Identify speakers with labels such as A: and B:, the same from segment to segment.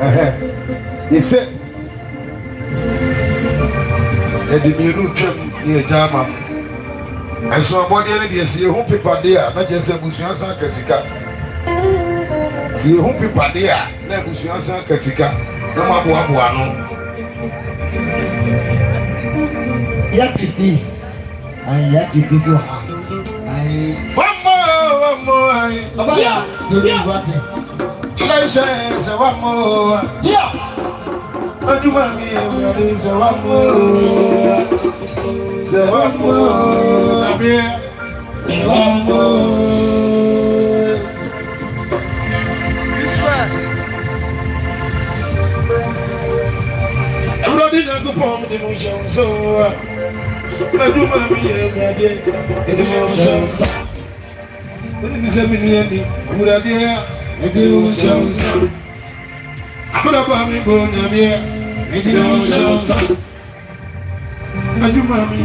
A: He said, "And the Mirucham near Jama." I saw a body and they see who people there, not just a Busiansa Casika. See who people there, not Busiansa Casika, no Mabuano.
B: Yakisi, and Yakisi so high. One more, yeah. Let's say one more, yeah. But you want me, say one more, say one more, say one more. This way. I'm not going to go on the motion, so. But you want me, the motion. When you say me, would I dare? I'm gonna buy me go near me. And you mammy,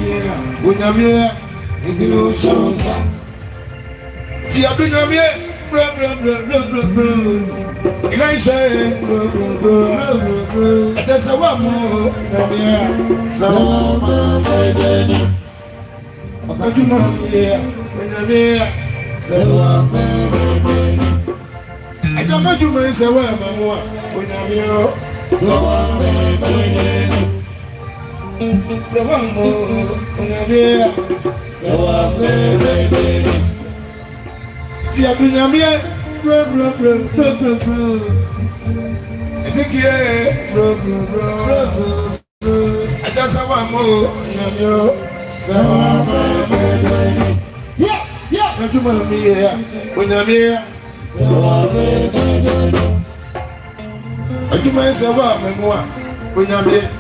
B: when I'm here, and you know, see, I've been here, and I say, there's a one more, so but you mammy, when I'm here, so I don't know you may say, well, Mamma, when I'm here, so one more, when I'm here, so I'm here, I just have one more, so yeah, you want me here, when I'm here. I do my say what me more when I'm here.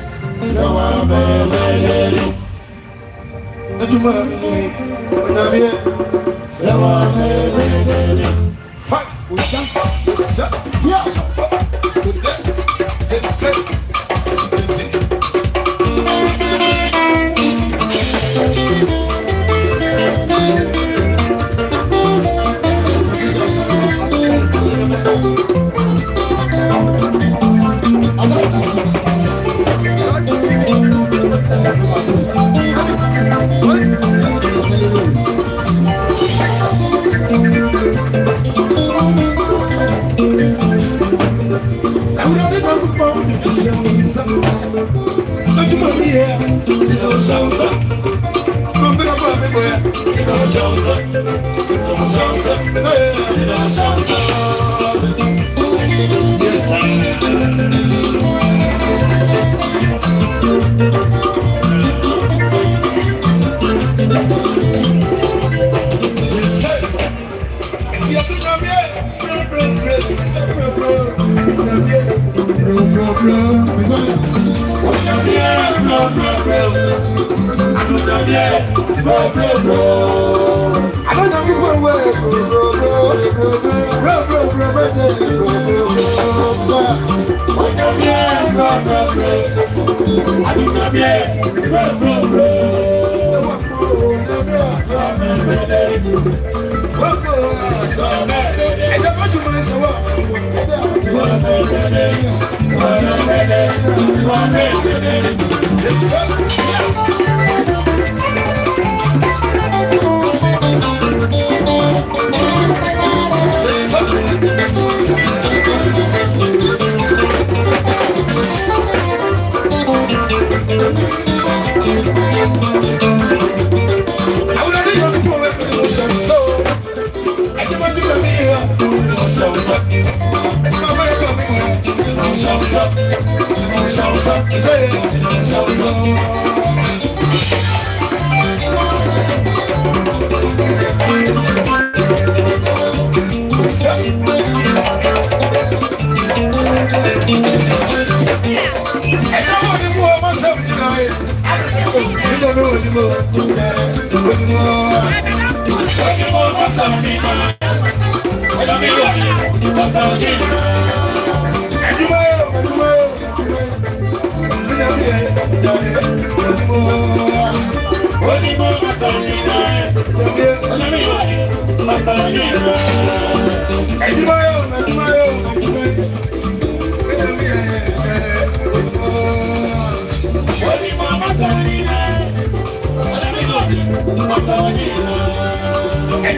B: So I'm I do my when I'm here. So I'm fight with them. Yeah.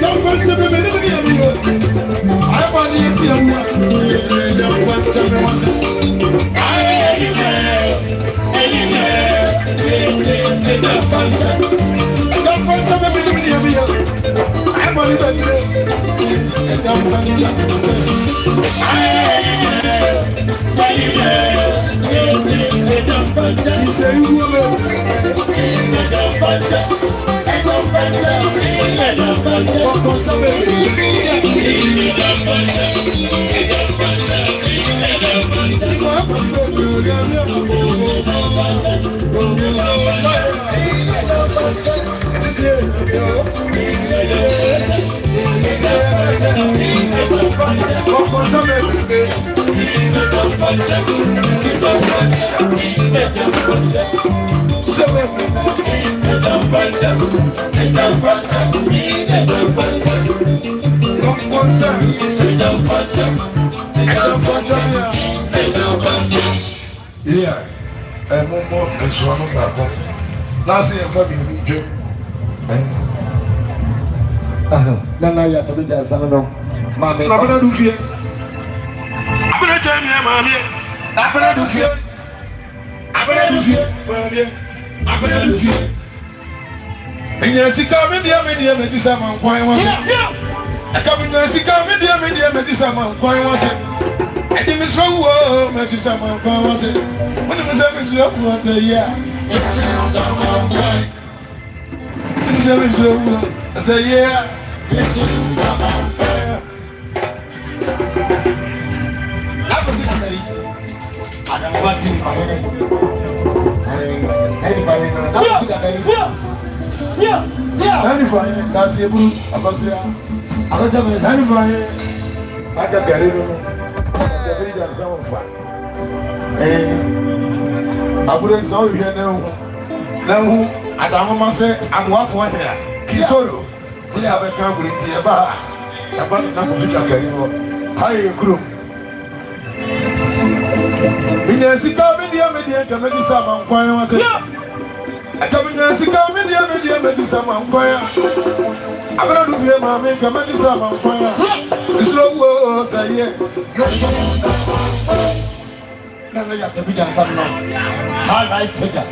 B: don't want to be I want you to don't want to be
A: yeah, and more and so on. Last year, for me,
B: Nana, you have to be there. Some of them, Mammy, I'm going to do fear. I'm going to tell you, Mammy. I'm going to do fear. I'm going to do fear, Mammy. I'm going to do fear. And yes, he come in there, media, met someone quite wanted. I come in there, he come in there, media, met someone quite wanted. I think it's wrong, met someone quite wanted. When it was having to up, say, yeah. I say, yeah. That's it. Adanwomase amwafo here kisoro we have a cambriti eba aba na kufika kariwo haye krum binyasika media kameti sama nkwan wate akabinyasika media meti sama nkwan abana du fie ma me kameti sama nkwan isro wo saye na ya tabija sama ha life figure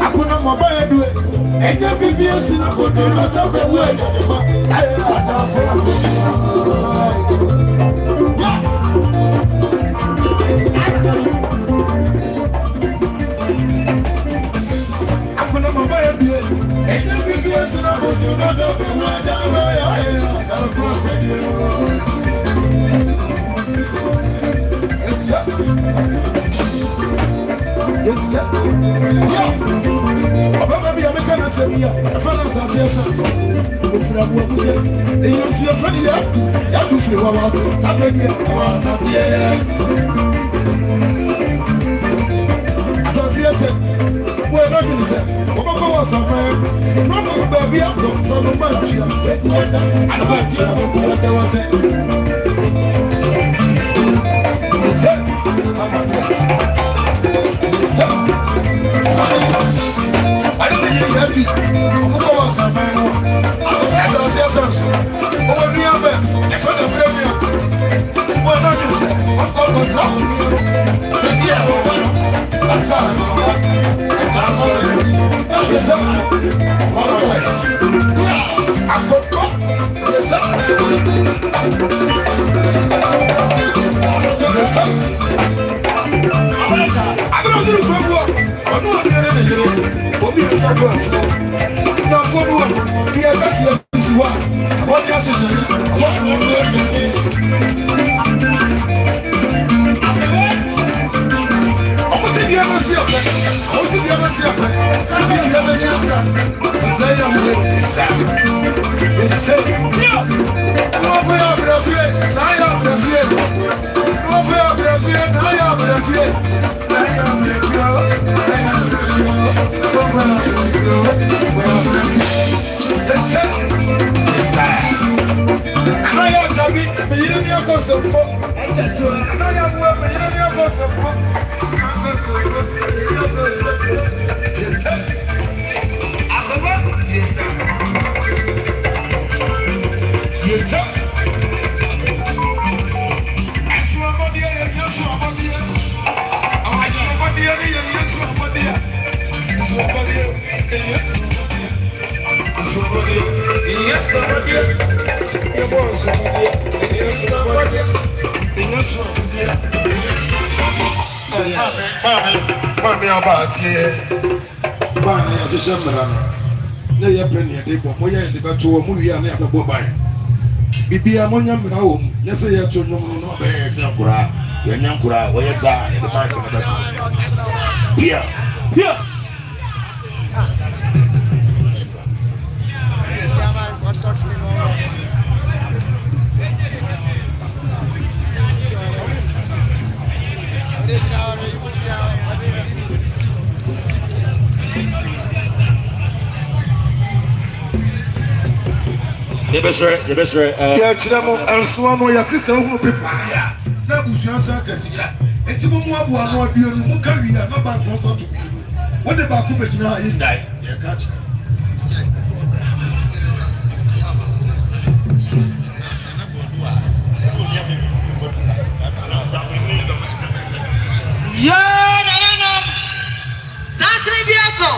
B: Akuna mabaya duwe enya BBS na koto na tabe we jadema aye atafura akuna mabaya duwe enya BBS na koto na tabe we jadema aye atafura yes sir. Ababa bi ameka na semia. Afana sasiasa. Ofura bo abuye. E yo fi afani ya. Ya du firi wa wa so. Sabedi wa sabie. Asasiasa. Bo e no bi se. Oba ko wa sabe. No ko ba bi abro so no ma tia. Ana ba tia ko da wa se. Yes sir. I don't think you're happy. I'm going to go outside, man. I'm going to say something. Over the other, if I'm the premier, what am I going to say? I'm going to go outside. Yeah, that's all. Mami about here. Mami, I just remember. No, you're penny. They go. Moya, they got to a movie and never go by. Bibi amonya mra home. Yes, I have to no be Sankura. Your Yankura, where you are in the market. Here.
C: The best right.
B: Yeah, Chidamo, and Swano, your sister who people. Now, Busiansa Cassica. And Timomo, no beer, no career, no bad for to be. What about Kubajina in die? Yeah, catch.
D: No. Santry Beato.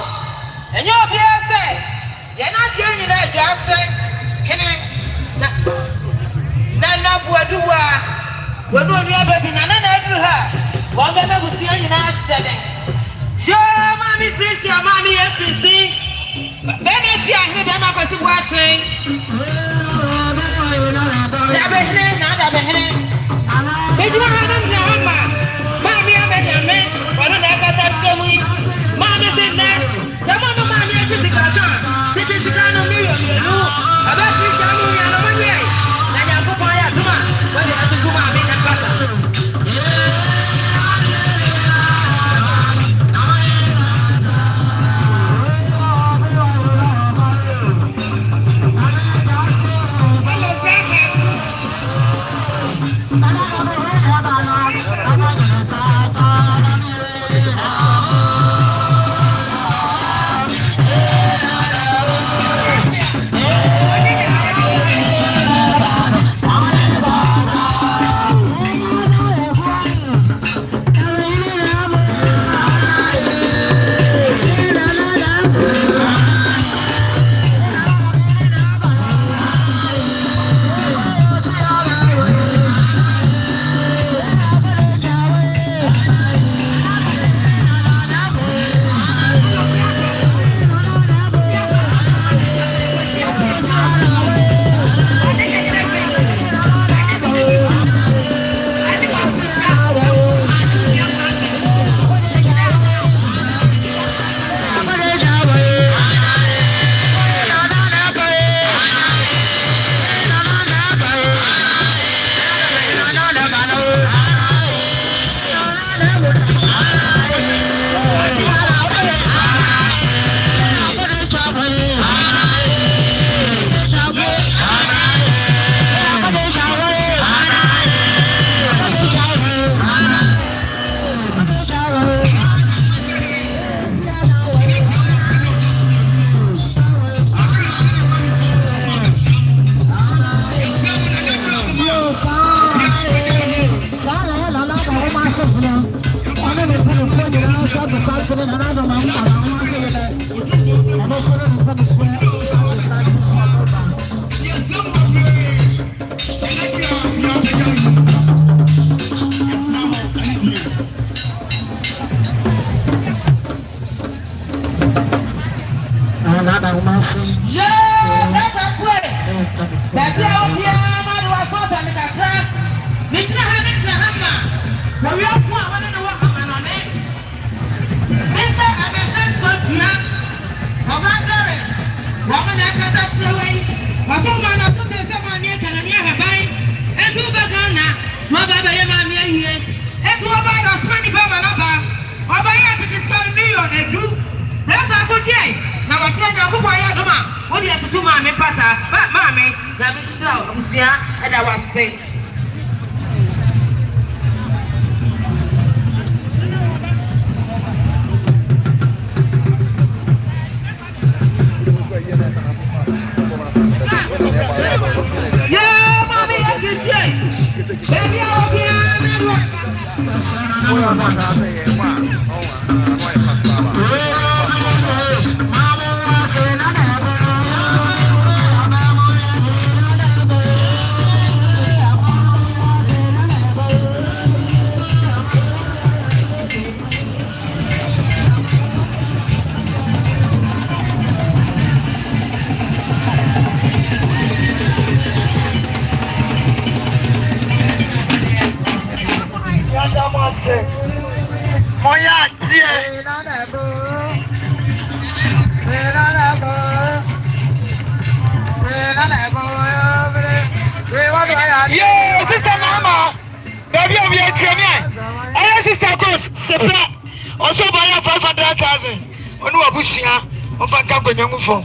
D: And you're here, say, you're not getting that just say. Nana Buadua, when you have been another, one member will see you now said, Your mommy, Chris, your mommy, and Christine. Benny, I remember what you were saying. Did you have them, Jama? Mammy, I'm a man, but I never touched me. Mammy said that. Some of the money is the cousin. This is the kind of million you know. About Christian.
E: Adanwomase.
D: Yeah, that's a way. That's how we are. So that we can grab. We try to hammer. But we are poor. I don't know what happened on it. This time I'm a first good piano. My grandparents. Woman, I can touch the way. My son, man, I took this one near Canania. And two bagana. My baba, your mammy here. And two about us, many baba. My baba, this guy, me on a group. Tabiri Kyei. Now I change your kukuban. What do you have to do, mommy? Pata, but mommy, let me show. And I was saying. Yeah, mommy, I can say. Baby, I'll be Moya tie. Yeah, sister Mama. Baby, we are training. Hey, sister Coach, sepra. Also buy 500,000. Onu abushia. Ofa kampo nyamu fo.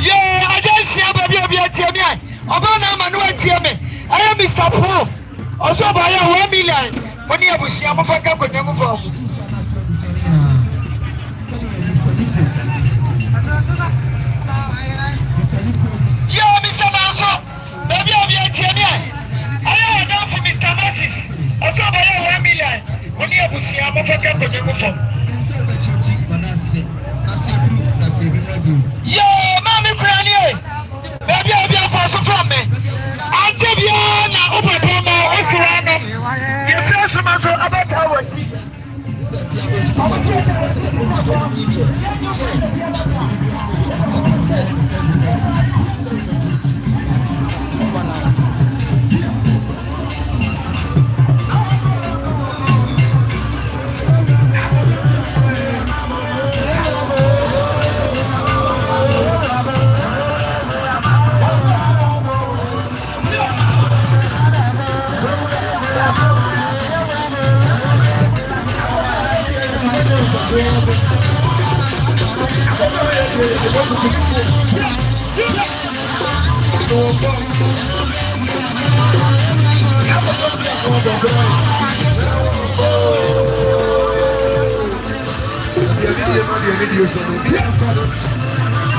D: Yeah, I just see baby, we are training. Oba na manu atie me. I am Mr. Proof. Also buy 1 million. Oni abushia mo fa kampo nyamu fo. Yo, Mr. Manso, baby, I'll be at you. I am down for Mr. Masses. Also, buy 1 million. Only a bush, I'm a fucking phone. Yo, Mammy Cranier, baby, I'll be a fast from me. I'll tell you now, open Poma, what's random? Your first muscle about our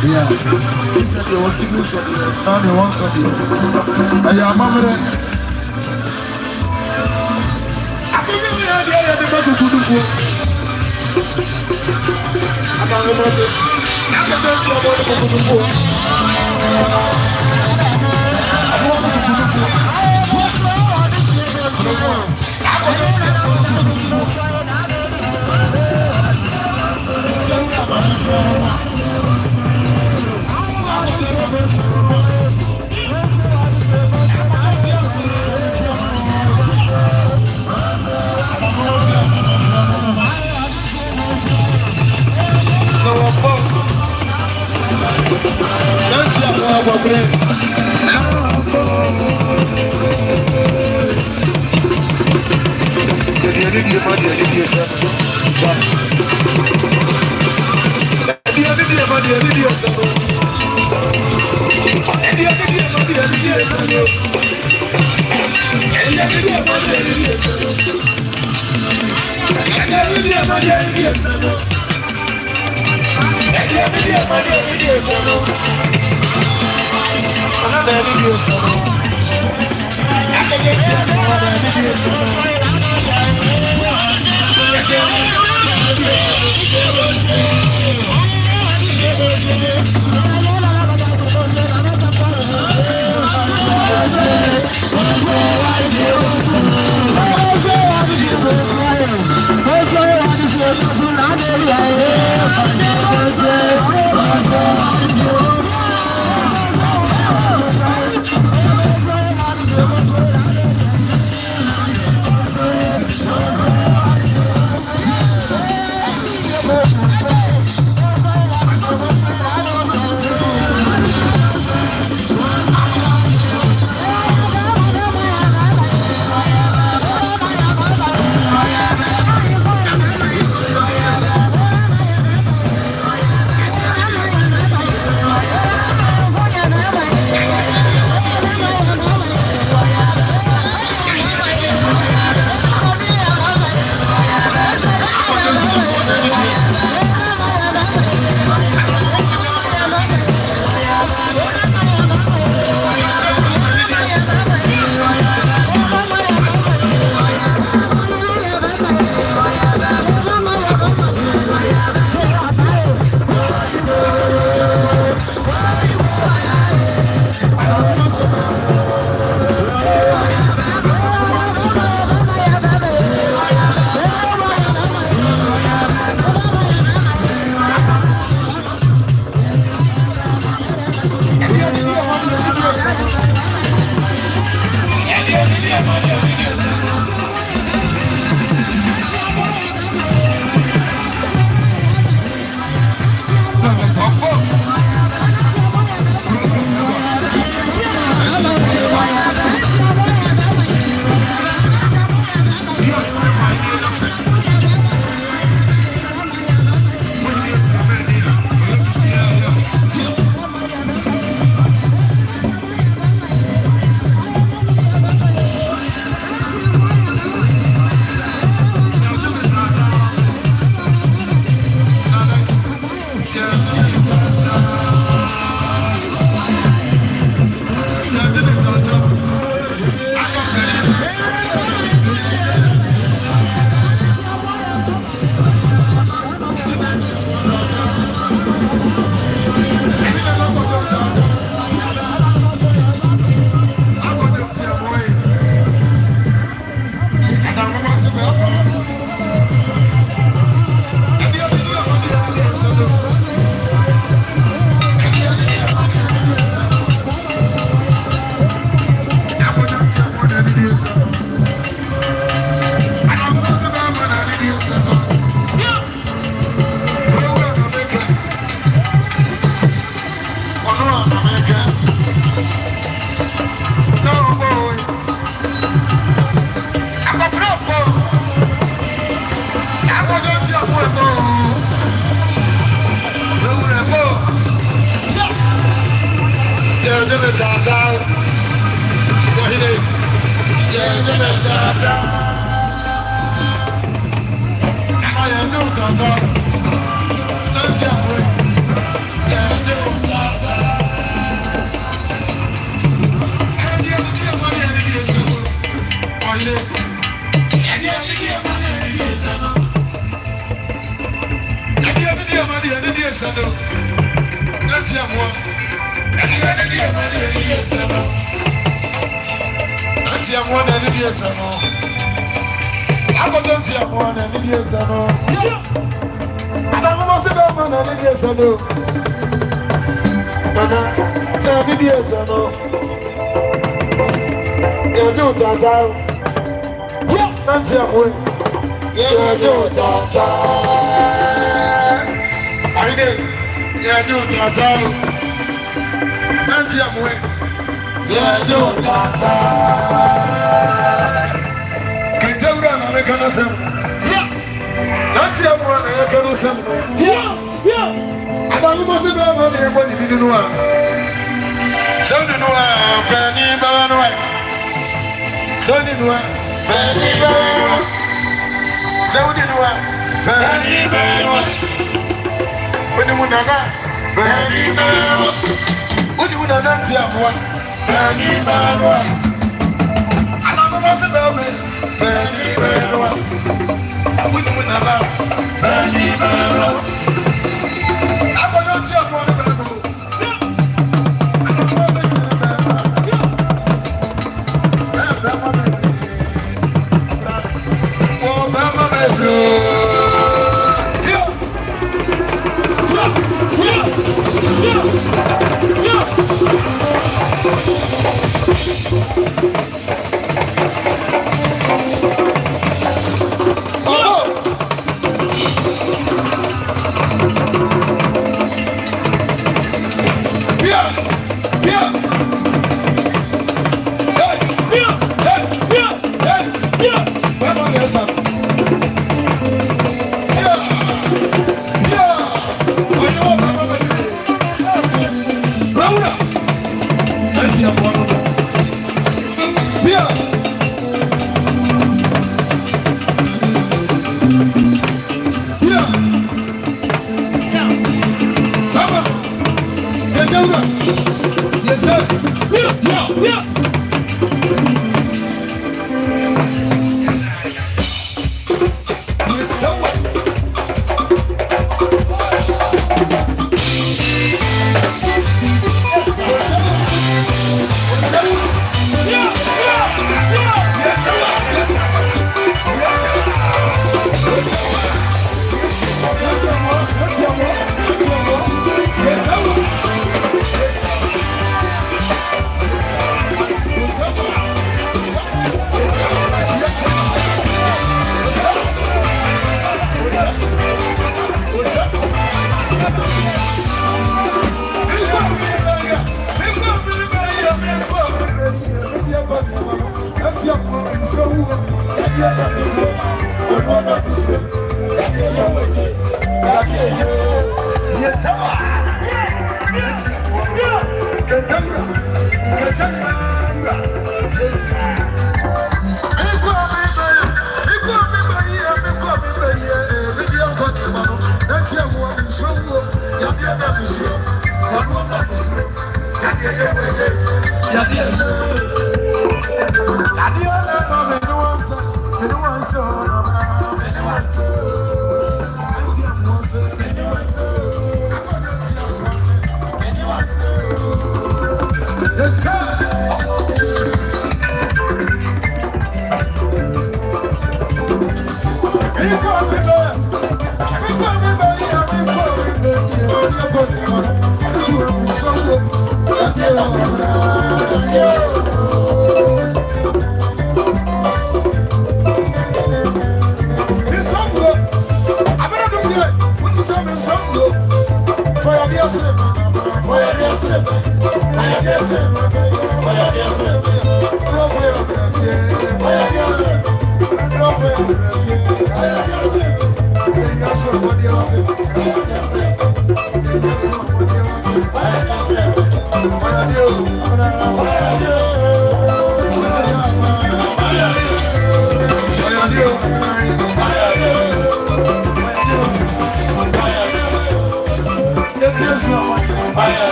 B: Yeah, he said they want to do something. Now they want something. I am Mamma. I think we are the better to do so. Adanwomase. Now the best of all the people. Adanwomase be man na ni esano. Nana na ni esano. Ya jo tata. Yo na ti amwe. Ya jo tata. Aide ya jo tata. Na ti amwe. Ya jo tata. Kitaura na mekana sem. That's your one, I can do something. Yeah. Adanwomase be man na ebo ni bi nu a. Sonu nu a pani ba nu a. Sonu nu a pani ba nu a. Sonu nu a pani ba nu a. Oni mu nana pani ba nu a. Oni mu nana ti amwa pani ba nu a. Adanwomase be man pani ba nu a. Oni mu nana pani ba nu a. Agodo ti amwa ni ba nu.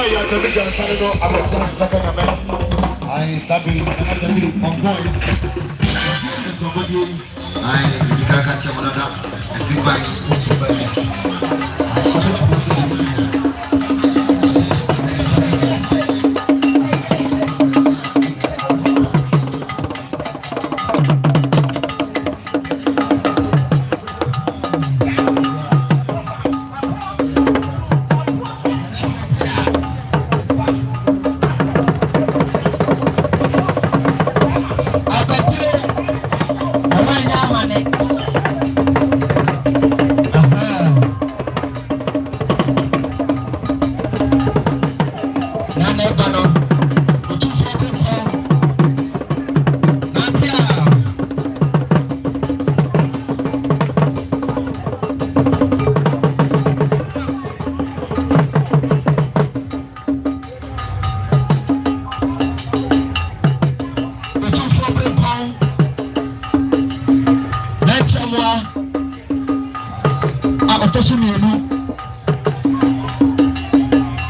B: ya Tabiri Jansane no abetena sakana me. Ai sabi na Tabiri ongoy. Somebody ai nikaka chamana na sibai.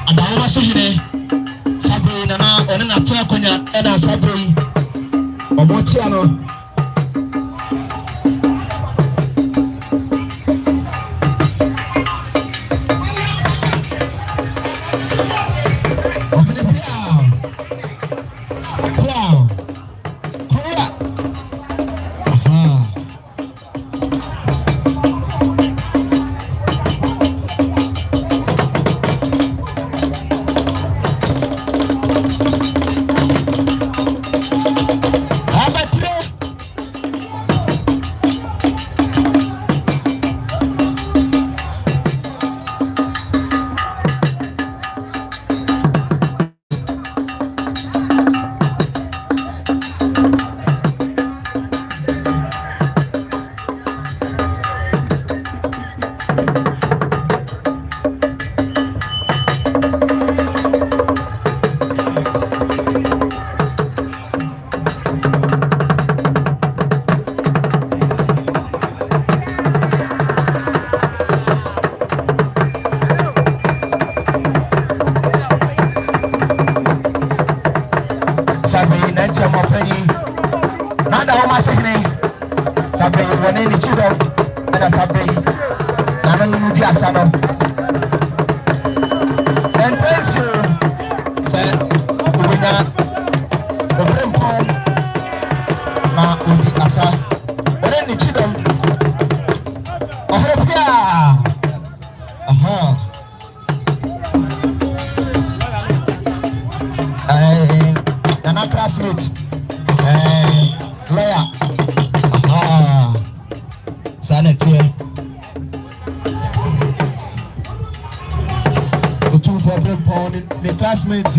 B: Adanwomase hine sabri nana one na to akonya e na sabri omotia no Adanwomase hine sabri woni ni chido ana sabri nana nu di asano entensi se ubina obrempo na udi asa woni ni chido ohopia aha nana classmate lawyer sanity the two problem pound the classmates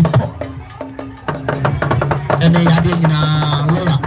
B: and they are doing lawyer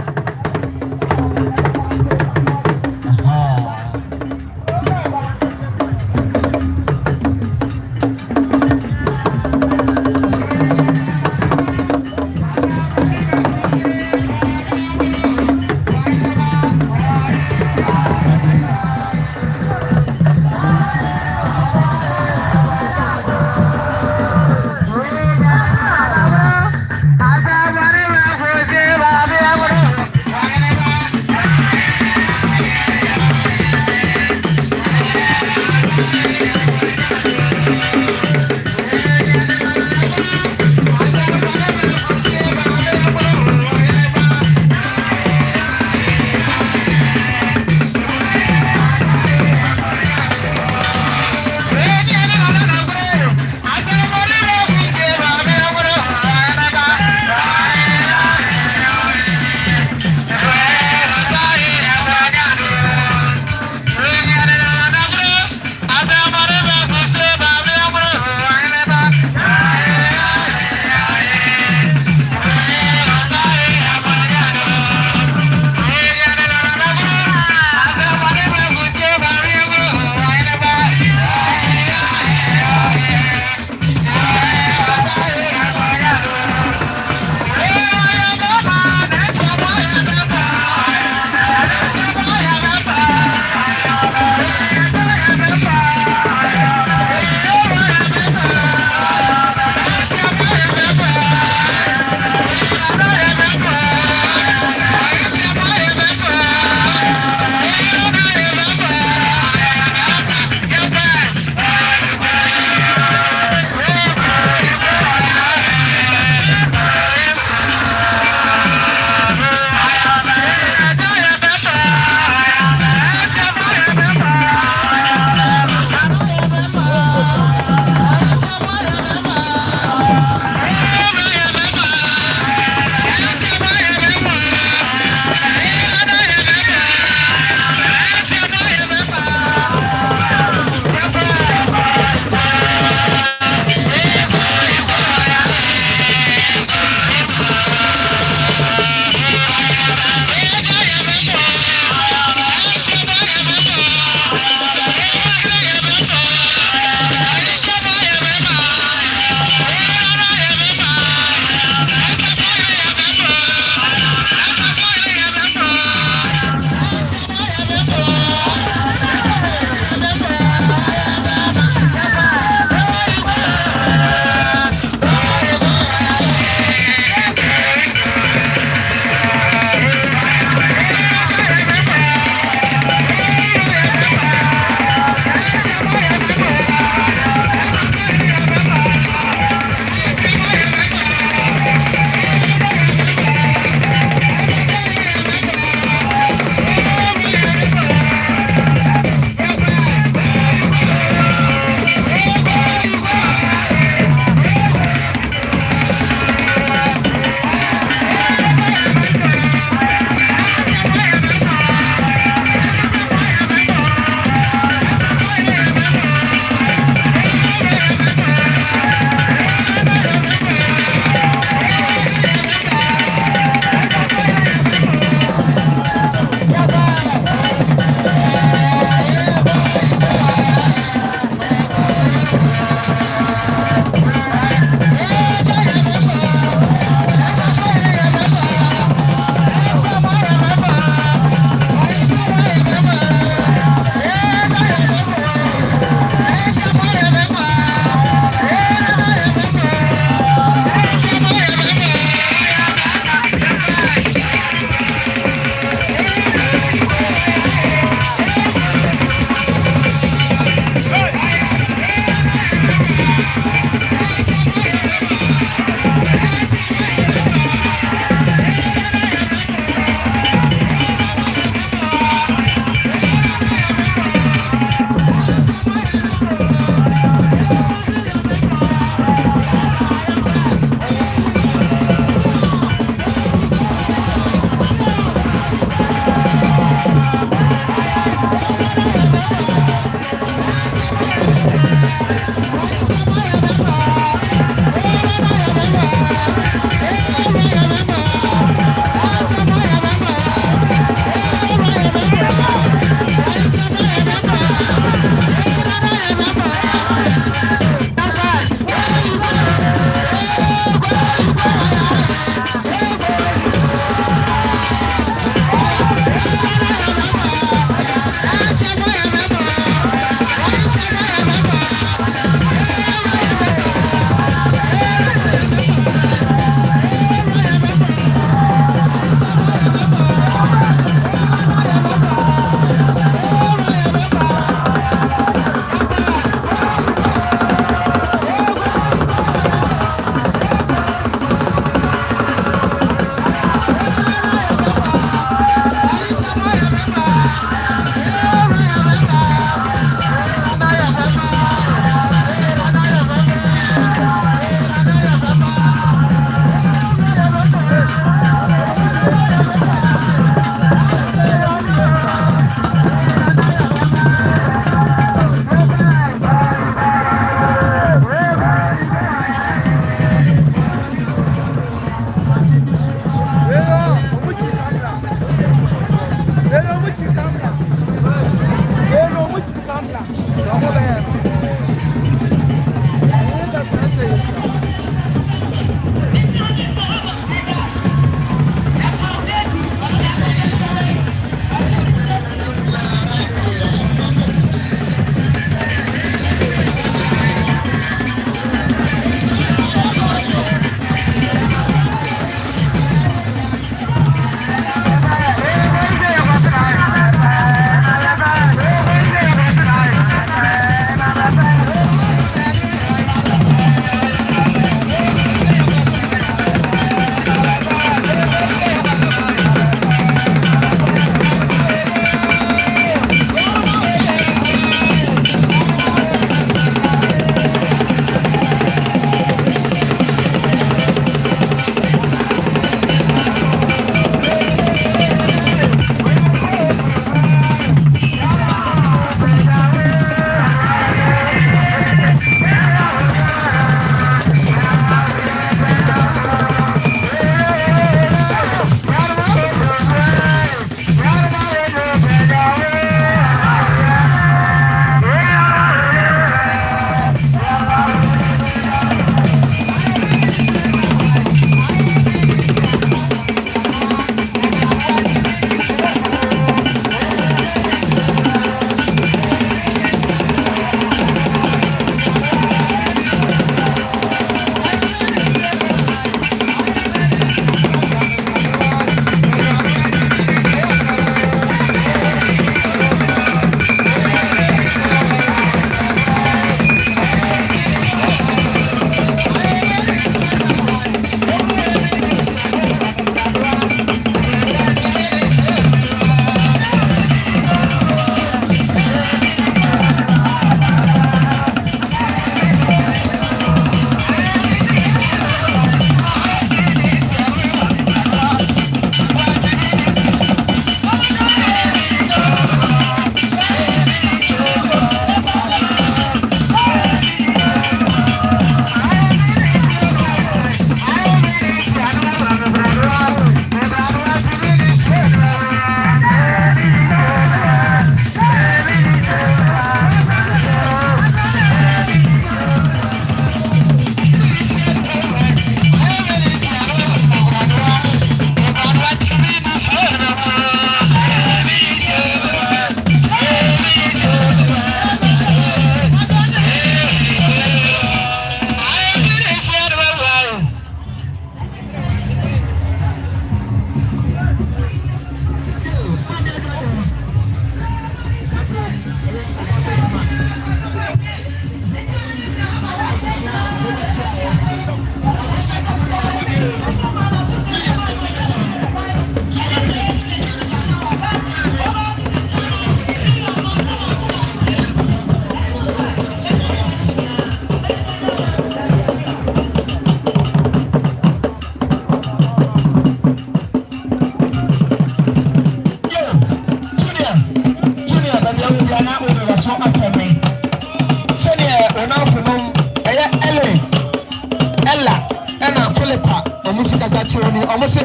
B: choni almost a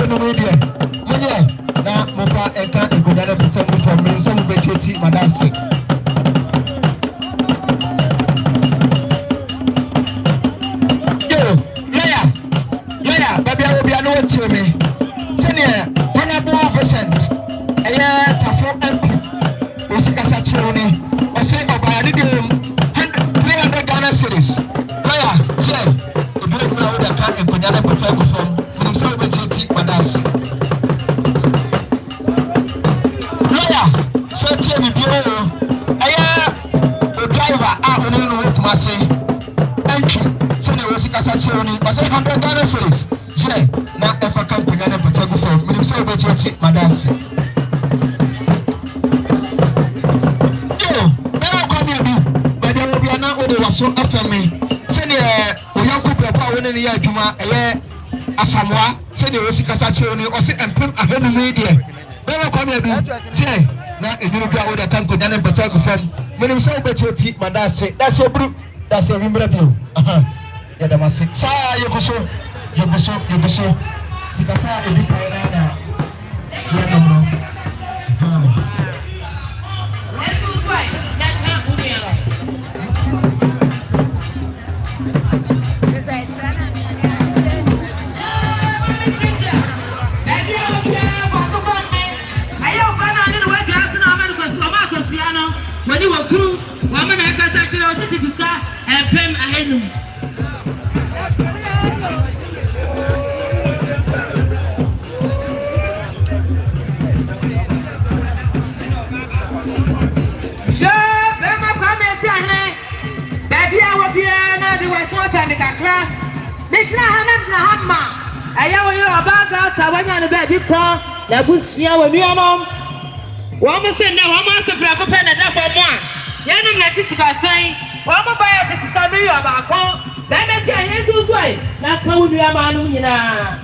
B: no media. Money na mofa eka egodana pete from me so be cheti madase. Yo, yeah, baby I will be no to me. Senior, 100%. Aya tafo MP. Osikasa choni. Ose obayani de 300 Ghana cedis. Lawyer, say, the boy now that can egodana pete from me so be cheti madase. So tell me, I the driver out on the Kumasi. Entry, send the Rosikasa Choni, or say 100 Ghana cedis. Jay, now if I can't bring an empathy for me, so be cheti madase. Yo, now come here, but there will be an hour was so after me. Send the young couple of power in the year, Juma, Asamoah, send the Rosikasa Choni, or say and put a hundred media. Now come here, Jay. Na enyuru bia wo da tanko nyane bata go fam menim say be choti madase that's a bru that's a wimbra bio ya da mase sa yekoso sikasa ebi pa na ya no let's try that can't move me around this is when you were crew, woman, I can touch your city to start and pay ahead. Baby, I will be another way so time. They can't have Hamma. I know you about that. I want you to baby call. La Busia will be a mom. Woman said, no, I'm also for a pen enough for one. Yanum Nachiska saying, Wama buy it to come you about call. That makes your hands whose way. Now come with your man, you know.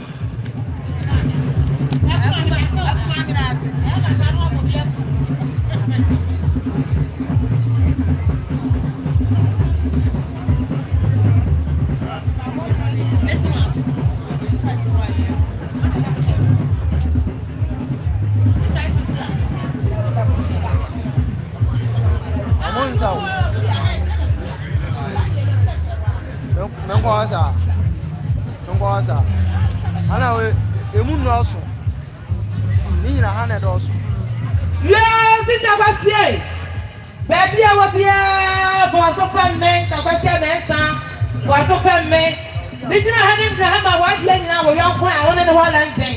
E: Nongwaza ana we emu no so ni nyina ha na do so
D: yes sister Kwashie baby I will be for so family sister Kwashie mensa for so family me jina ha ni Abraham wa dia nyina wo yon kwa won ne ho land den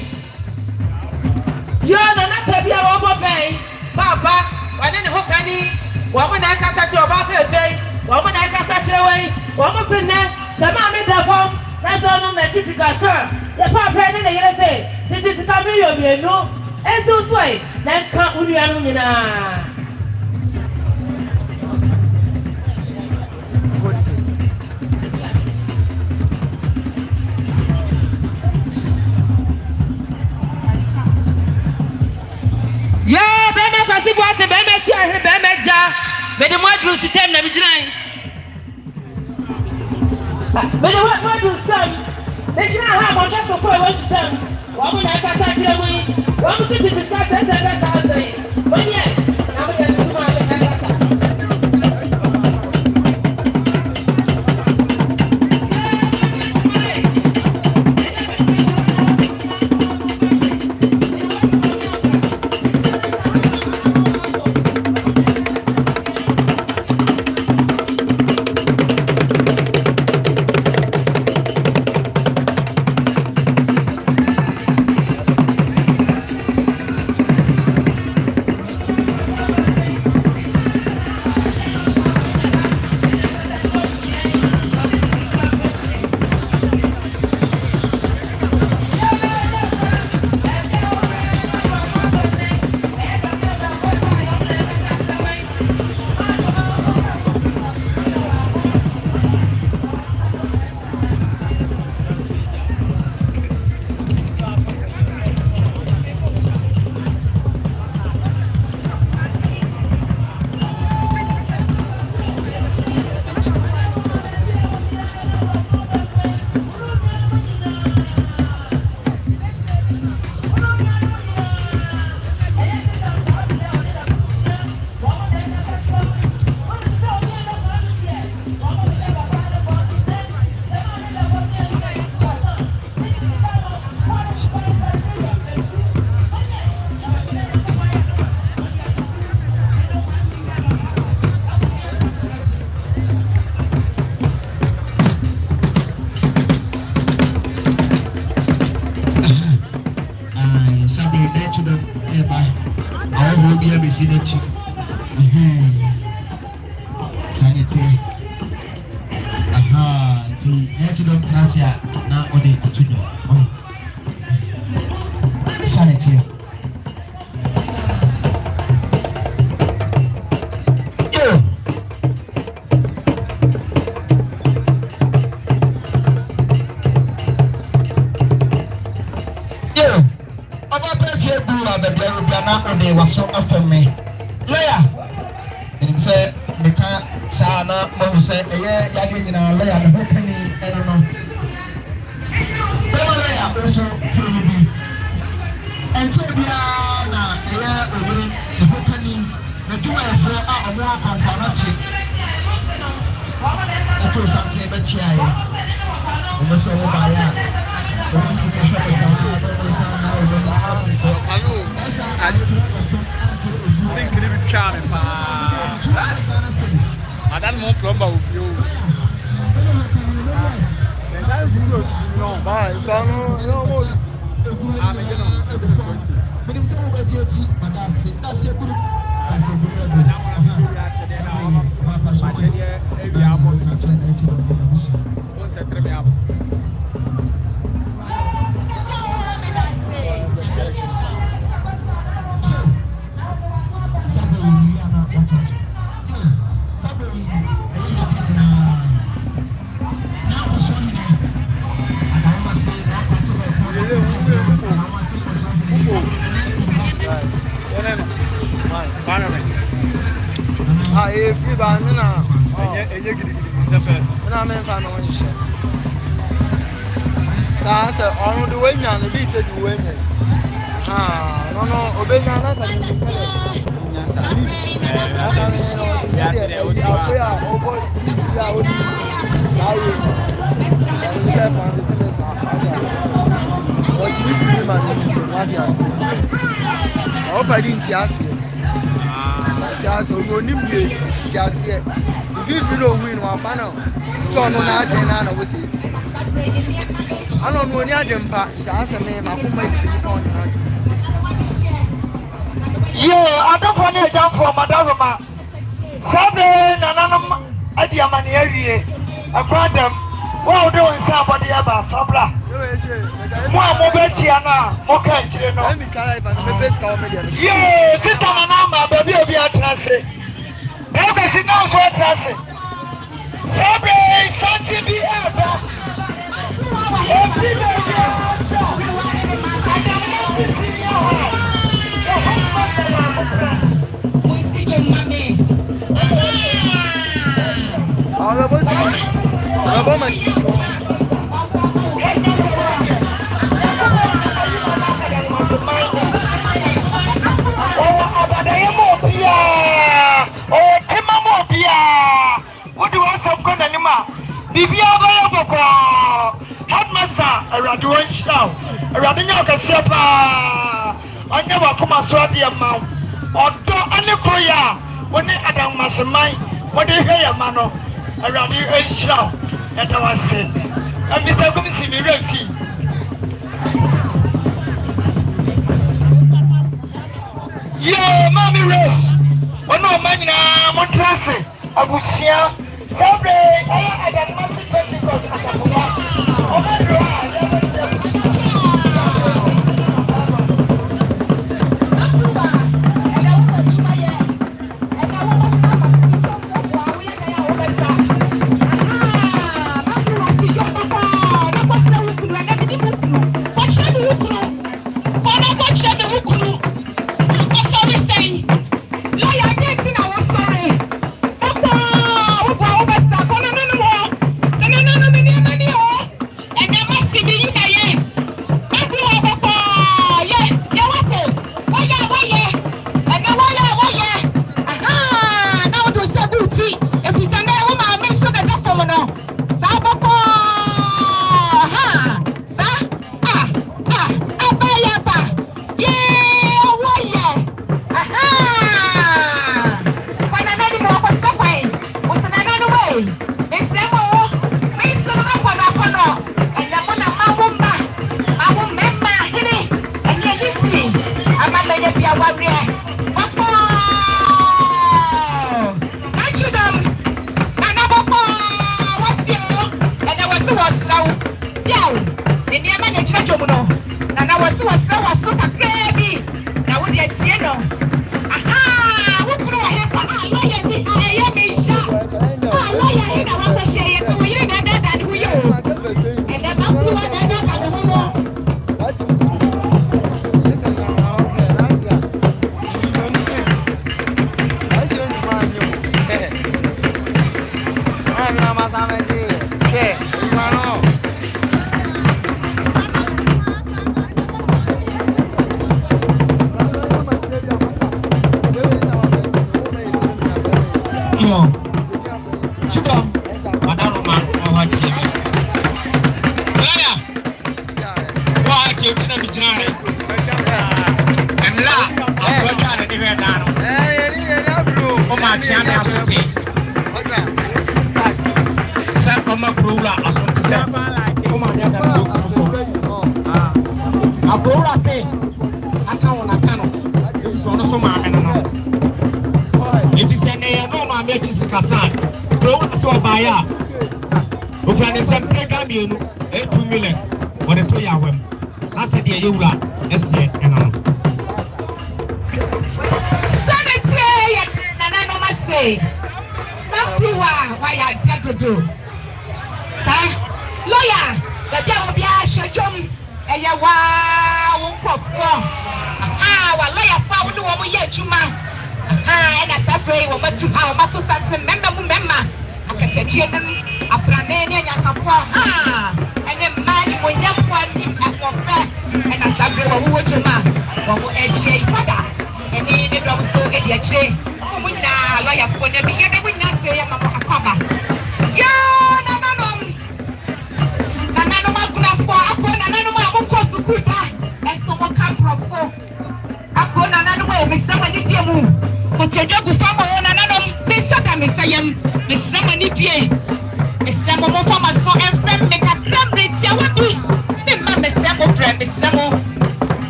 D: yo na na tabia wo bo ben papa wa ne ho kani wo mo na ka sa che oba fefe wo mo na ka sa che we wo mo se ne sama me da fom that's all no match to go sir the papa ne ye say titi ka me yo me no ezo so e na ka unu anu nyina yeah be me kwasi boate be me tia he be me ja be de mo adru system na bi jinan but what do some? They can't have on just for what to them. What would I pass out here? What was it to discuss that? But yet, now we get to my
B: Sunday, natural, I will be a vicinity. Sanity. Aha, the natural Tasia, now on the Tudo. Sanity. They were so after me. Leia, and say, Mika, Sana, Mose, yeah, Yagina, Leia, the Hopini, I don't know. Leia also to me. And so, Diana, yeah, the Hopini, the two and four are more conformity. The two something but Chia, and the soul by
E: Think it would charm him. I don't want to know of you. Bye, don't know. I'm a free by me now. And you get it. And I'm in fan on you. So I said, on the way now, the beast said you win it. No, obey now. Just no nimble, just yet. If you don't win one final, so no, not then I was it. I don't know any other part, that's a name I could make you on.
F: Yeah, I don't want to jump for Madame. Sabe, Nanam, Adiamani, a quantum. Wow, doing somebody about Fabra. More Mobetiana, okay, yeah, sister Manama, baby, will be a transit. Never see no sweat transit. Sabre, something be ever. What do I say? Bibia Bayaboko, Headmaster, a Raduan Show, a Radina Casepa, I never come as well the amount. Or do any Korea when they Adanwomase mine, what they hear Mano, a Raduan Show, and I was said, and Mr. Commissi me refi. Yeah, Mammy Rose, when no man in a Montrase, I was here. Sabre, I got massive because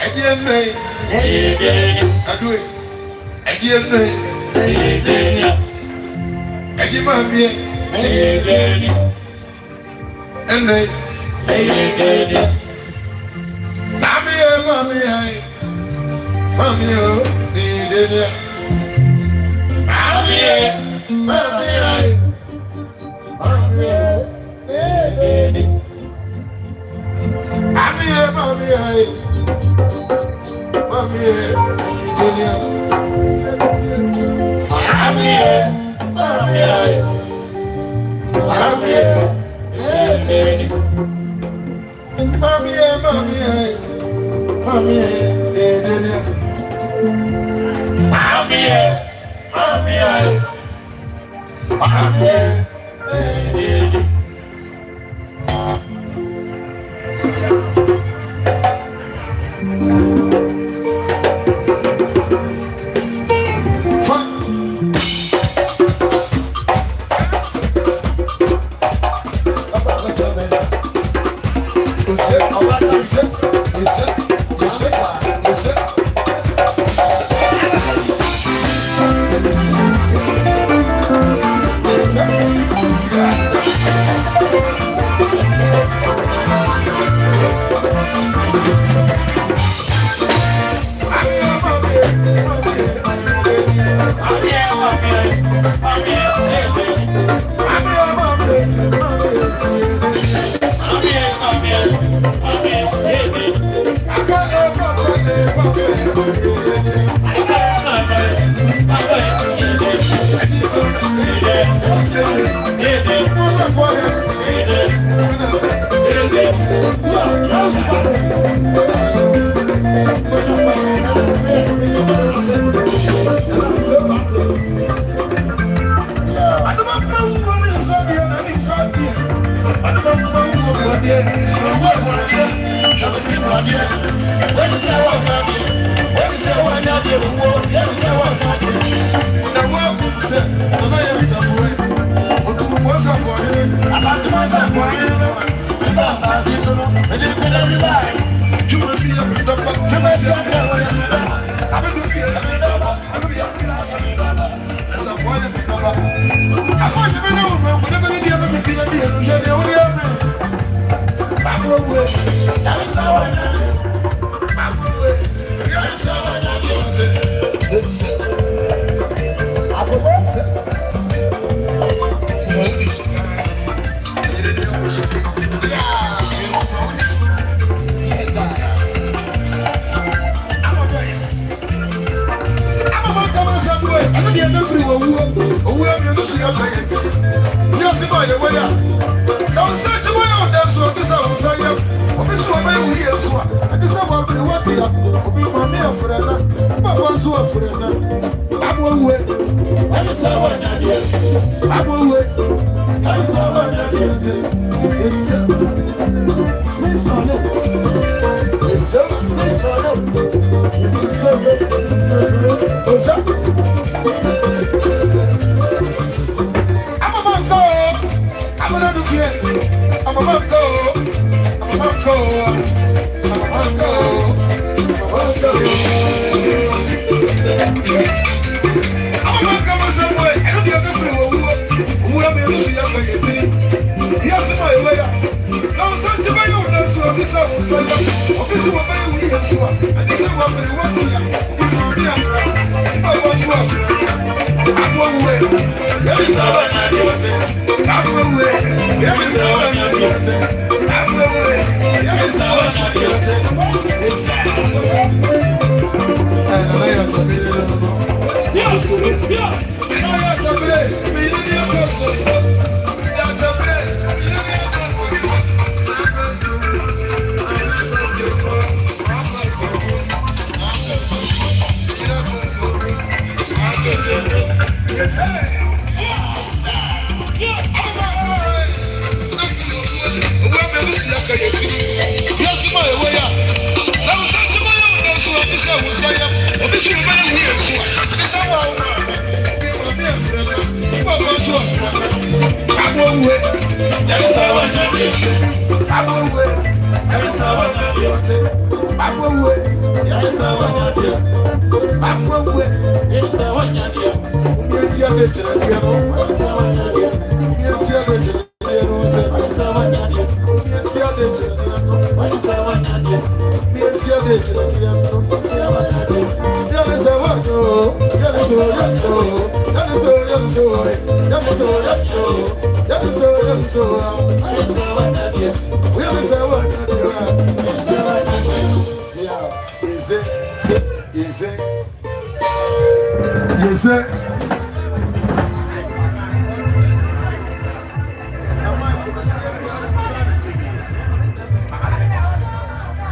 A: Again, I do it. Again,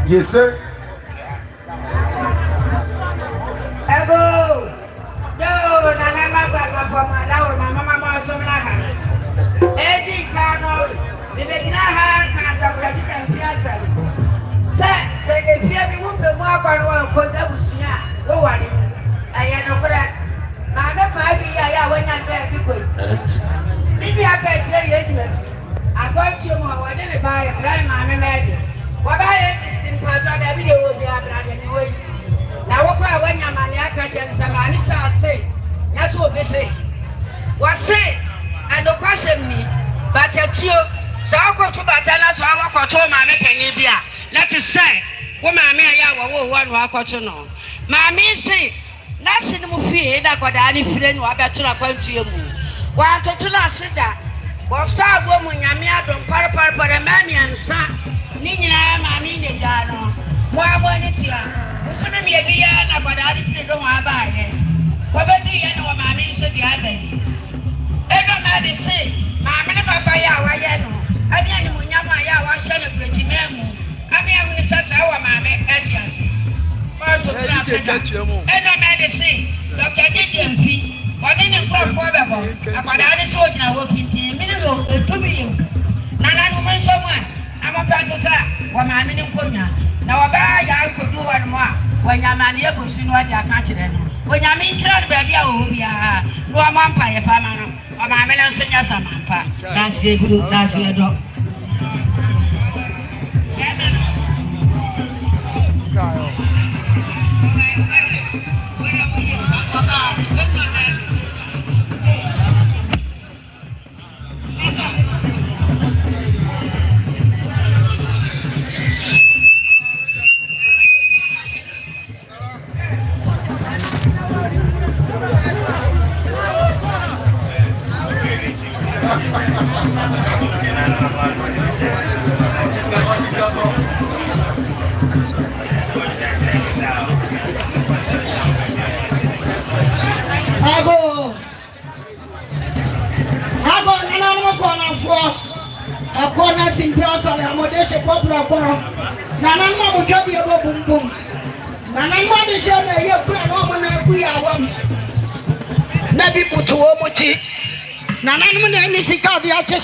A: Yes, sir.
D: Ego. Yo, nana mama for my love, my mama so na. Edi kano, bibegina ha kan da kwa kita fiasa. Se ke fia mi mu pe mu akwa ko da busia, wo ware. Aya no kura. Na me pa bi ya wanya da bi ko. Bibi aka tire ye di. Agoti mu wa de ne ba ya ran na me me di. Wa ba ye di simple to da bi de wo di abra de ni wo. Na wo kwa wanya mani aka chen samani sa se. Ya so be se. Wa se and the question me, but at you, so I go to Batala, so I walk to my mekanibia. Let us say, woman, I one walk to know. Mammy say, nothing more fear that got any friend or better according to you. Why to not sit that? Well, star woman, Yamia don't para a man and son. Nina, Mammy, and Dano. More one it's here. Who's going to be a year about any friend don't have by him. What about the end of Mammy said the baby? Ega made say, "Mama na papa ya wa ye no. Abi ani munyama ya wa celebrate memu. Abi ani sasa wa mama eti ase." Ba to tira se da. Ega made say, "Dr. Didi Mfi, woni ne krofo befo. Akwada ni so gina wo pinti, mi no etumi yu. Nana no man so mu a, amapa to sa wa mama ni nkonya. Na wa ba ya kodu wa no a, wa nyama ne egosu no ade aka kire no. Wa nyama insira ba bia wo bia. No amampa ye pa ma no. I'm a man, senior Samampa. That's the group, that's the dog.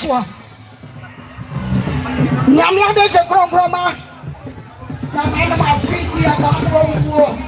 D: One. Namia de se programa. Na mama ma fiti ya ba wo.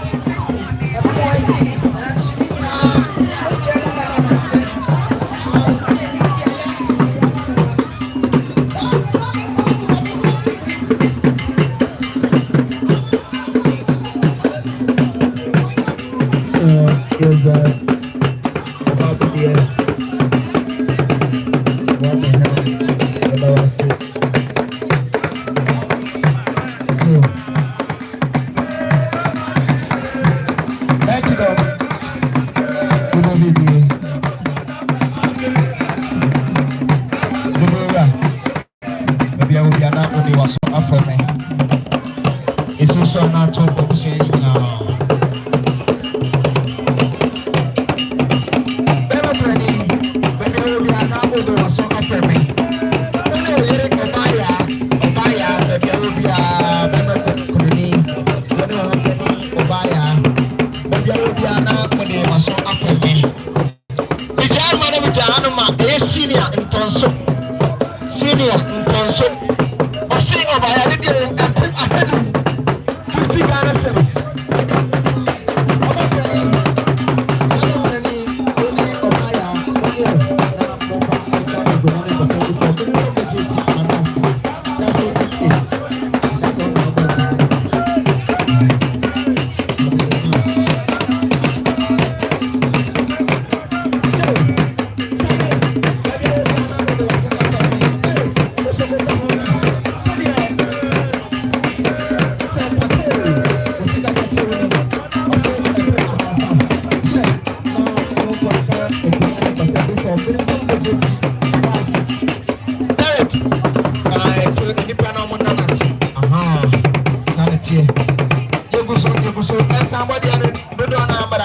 F: body and do not number.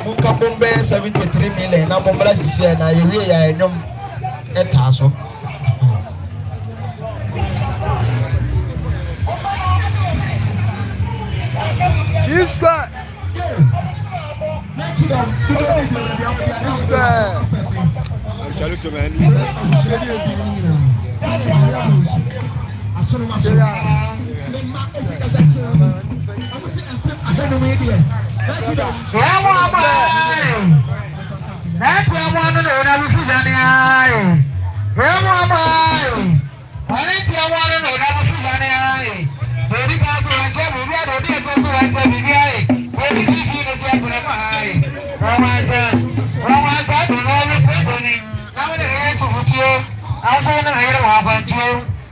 F: Mukambe 73 million. I'm on blessed here now. You hear I know a tasso.
E: This guy. This guy.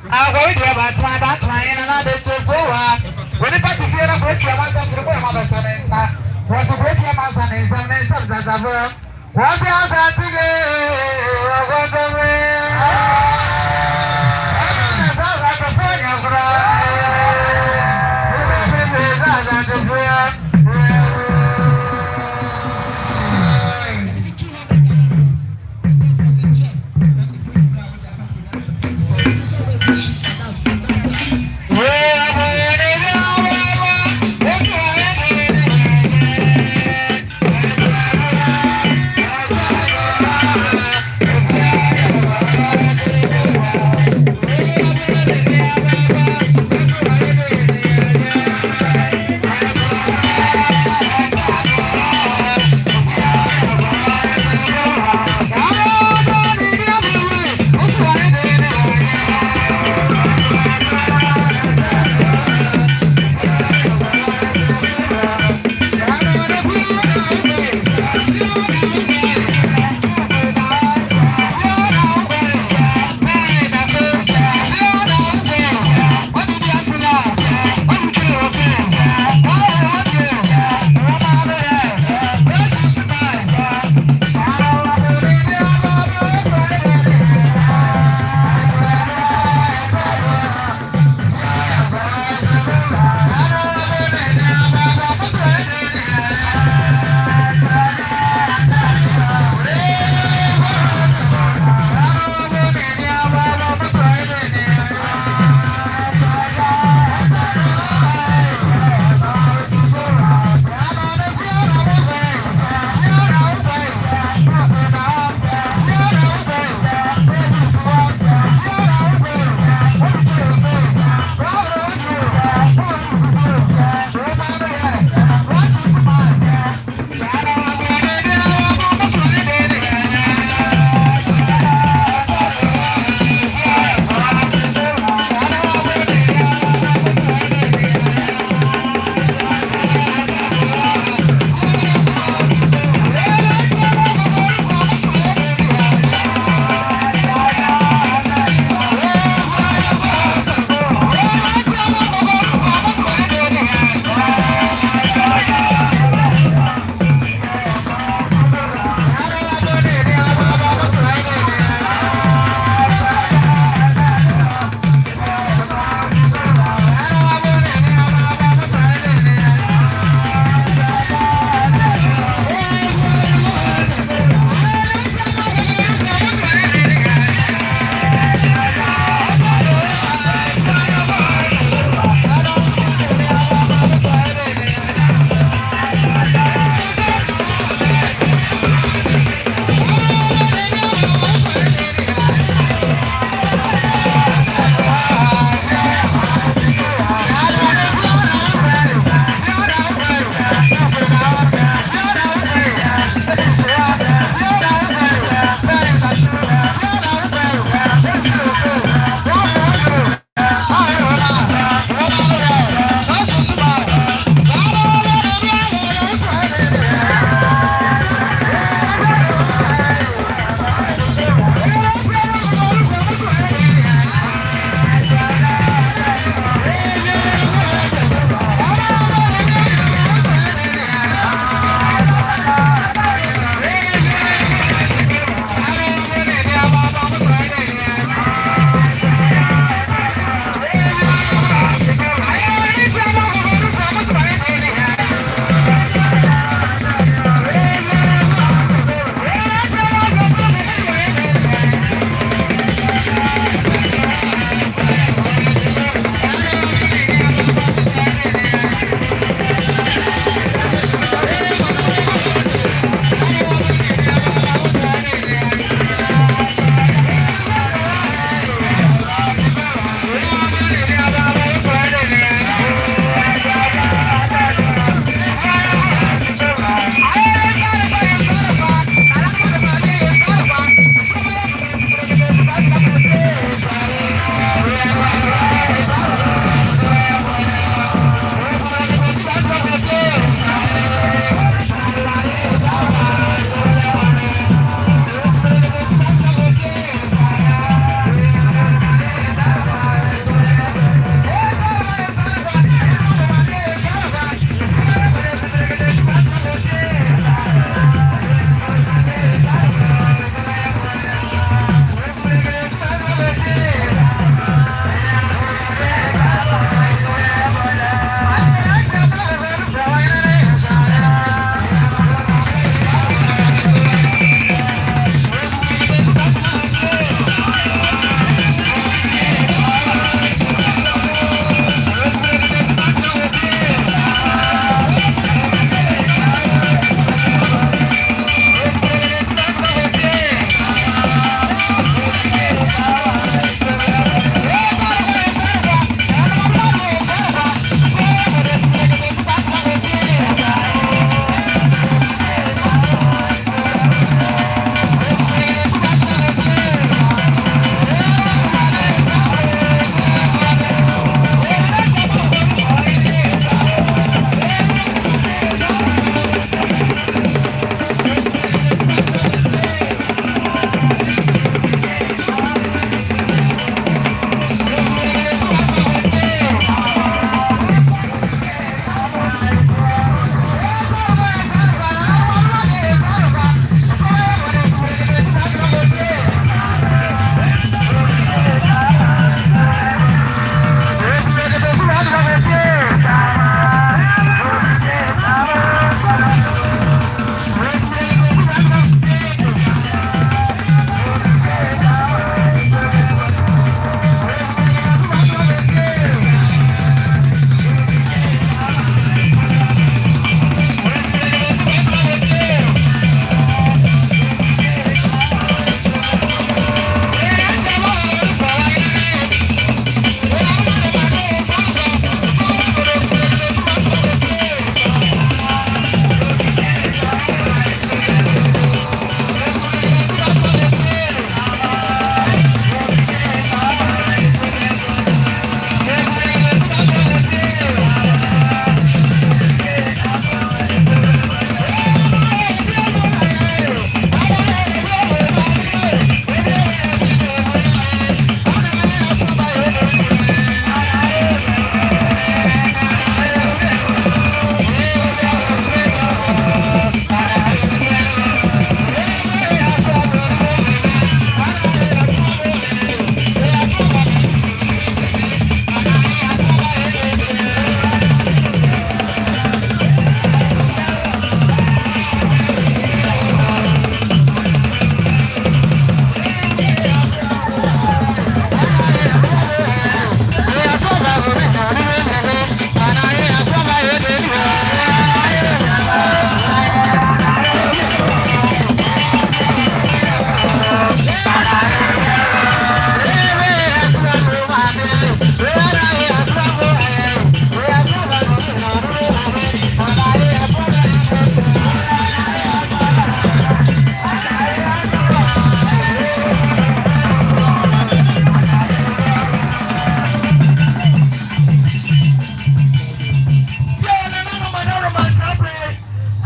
F: I'm going to have a try that trying another to go up. When the party fear of break your master to the way of a son was a break your master and some names of the suburb. What's the answer today? What's the way? I'm like a friend of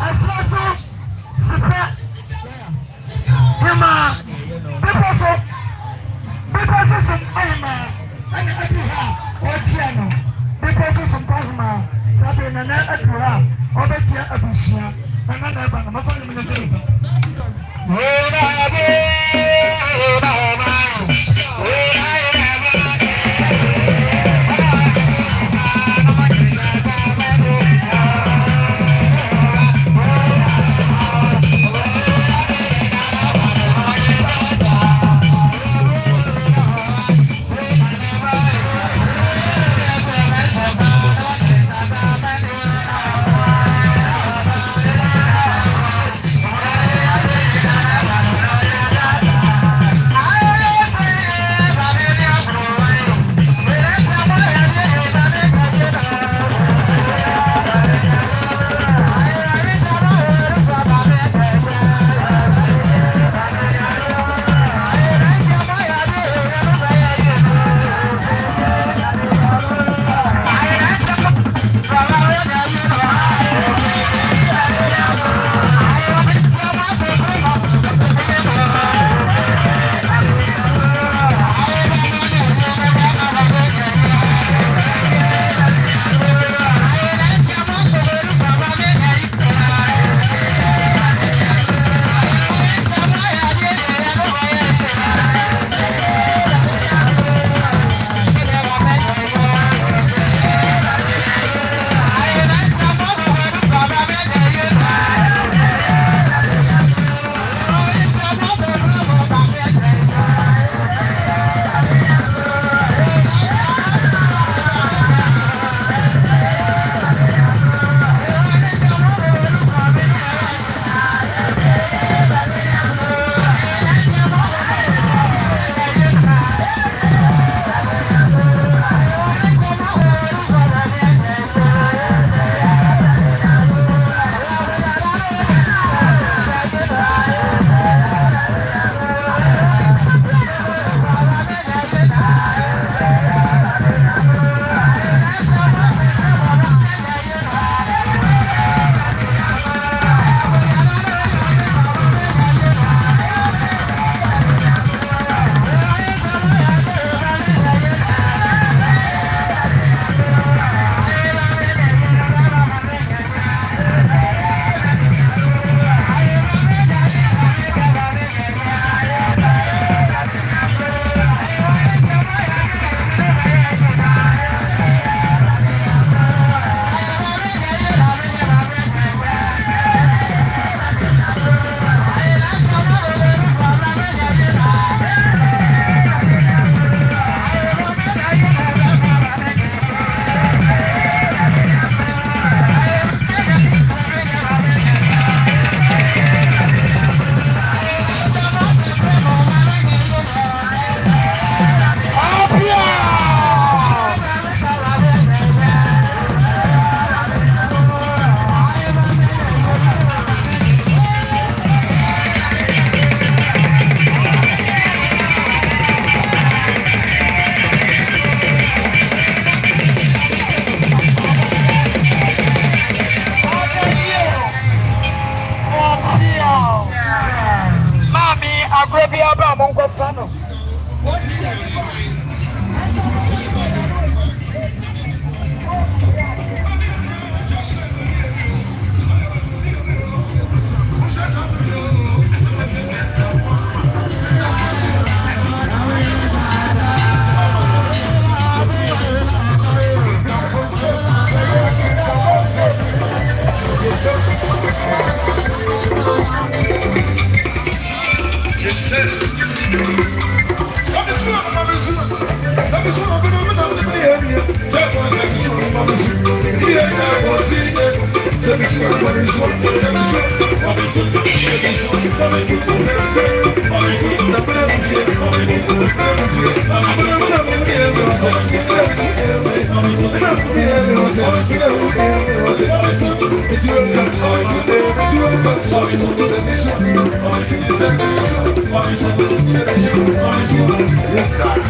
F: Asasa Sipra Hema People some Hema and Aduha or Tiano. People some Hema Sabina and Aduha or Betia Abusia and another Mafan in the table.
B: Yes, sir.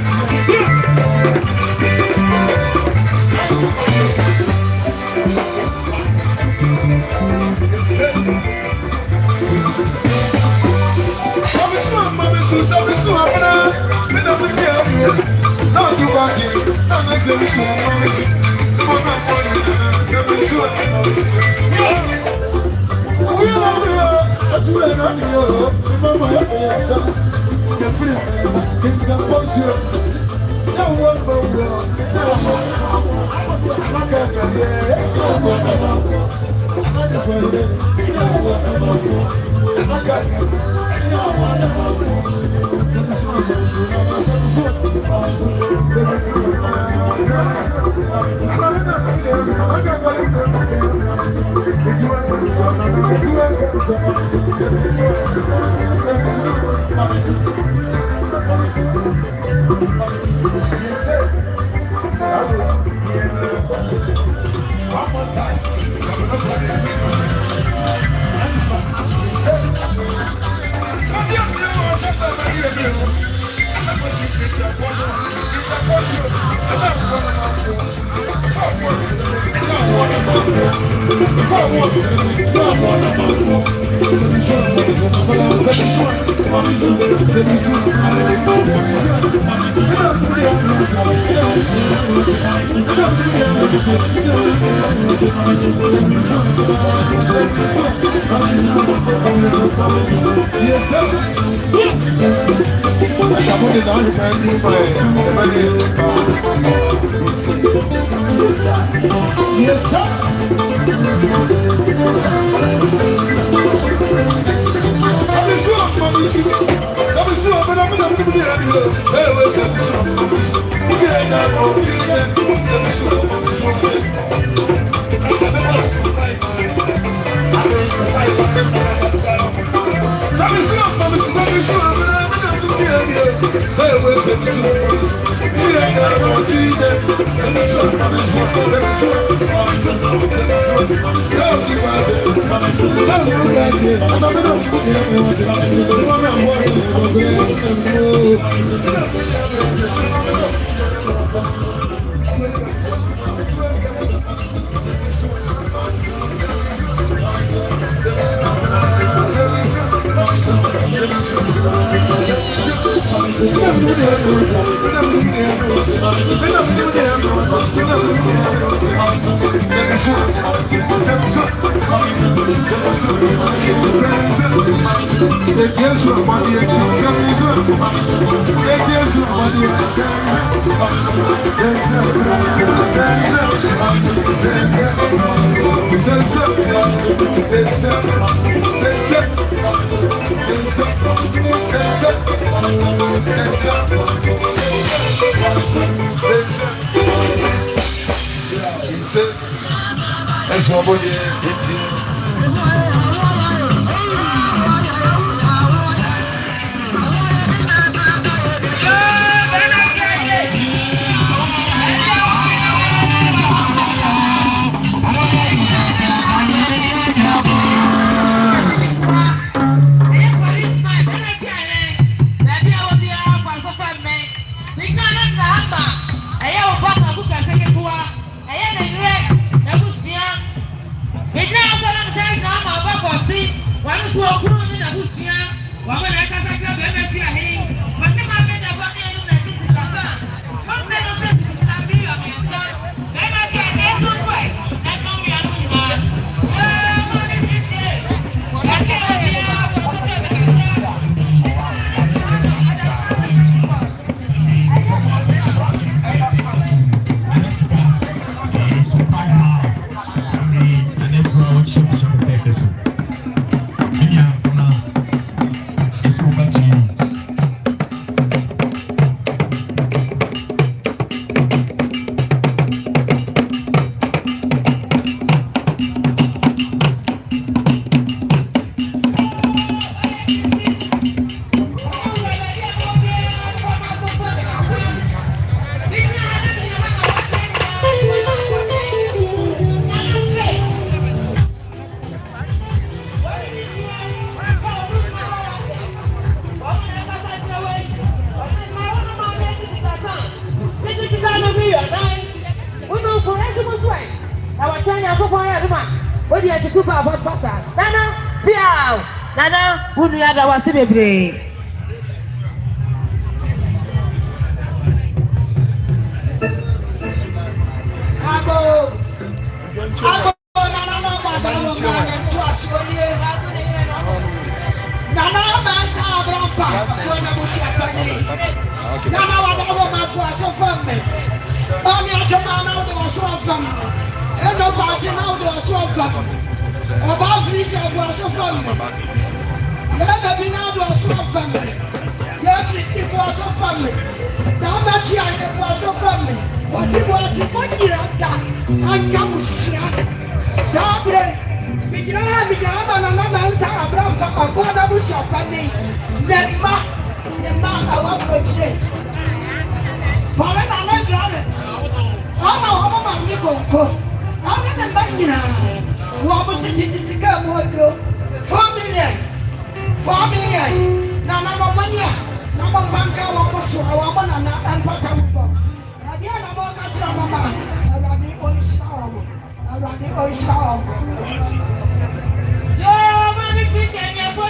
D: Nana, who knew that was a brave?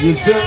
A: You said,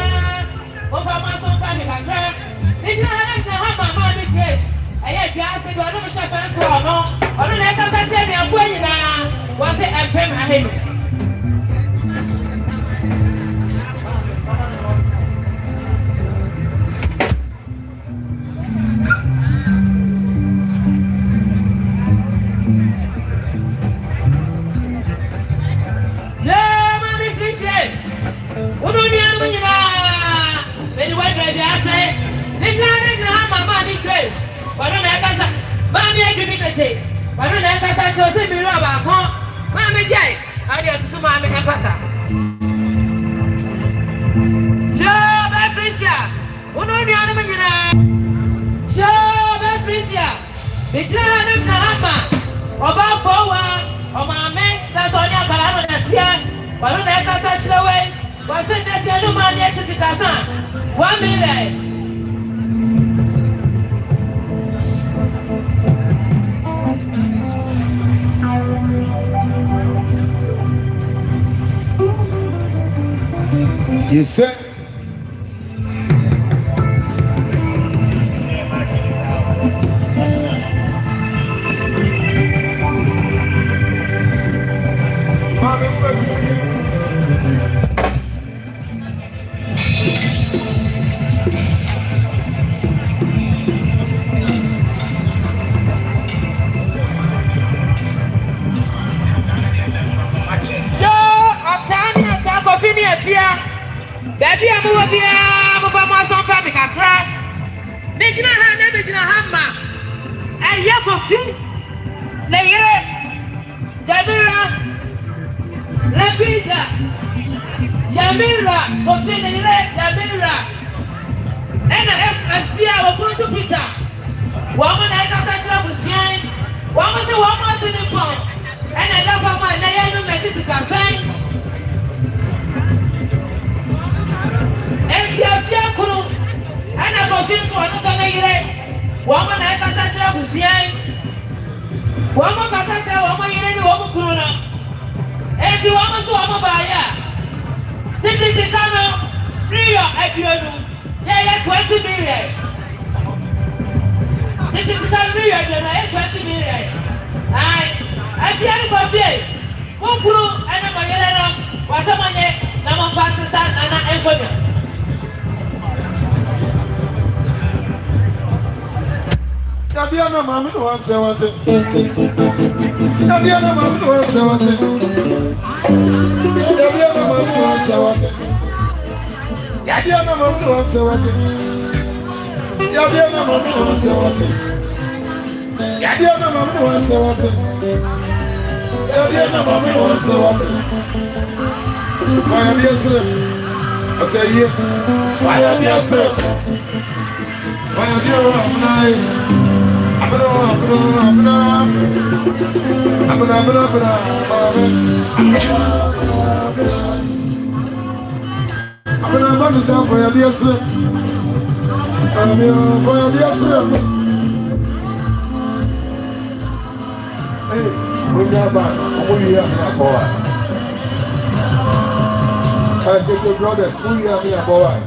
A: you said,
D: Baby, I'm over here. I'm over my son, family. I cry. Nejina hamma. And ya coffee. Nayere. Jamila. Lapida. Jamila. Coffee. Nayere. Jamila. And I fear we're going to Peter. Woman, I got that trouble. Woman, the woman's in the pond. And I love my Nayano message to sign. And I go this one, so I woman, I can touch up with Sian. Woman, can touch up woman, you know, Corona. And the woman, so I'm a buyer. Titi Cano, Rio, I feel 20 million. Titi Cano, Rio, I 20 million. I feel coffee. Mukuru, and I'm a yellow, what's a money, number passes, and I'm going.
A: Diana Mamma wants to want it. Diana Mamma wants to want it. Diana Mamma wants to want it. Diana Mamma wants to want it. Diana Mamma wants to want it. Diana Mamma wants to want it. Diana Mamma wants to want it. Fire the slip. I say, yeah. Fire the slip. Fire the night. I'm going to sell for your dear slip. I'm here for your dear slip. Hey, bring that back. I'm going to hear me, boy. I take your brothers. Who hear me, boy?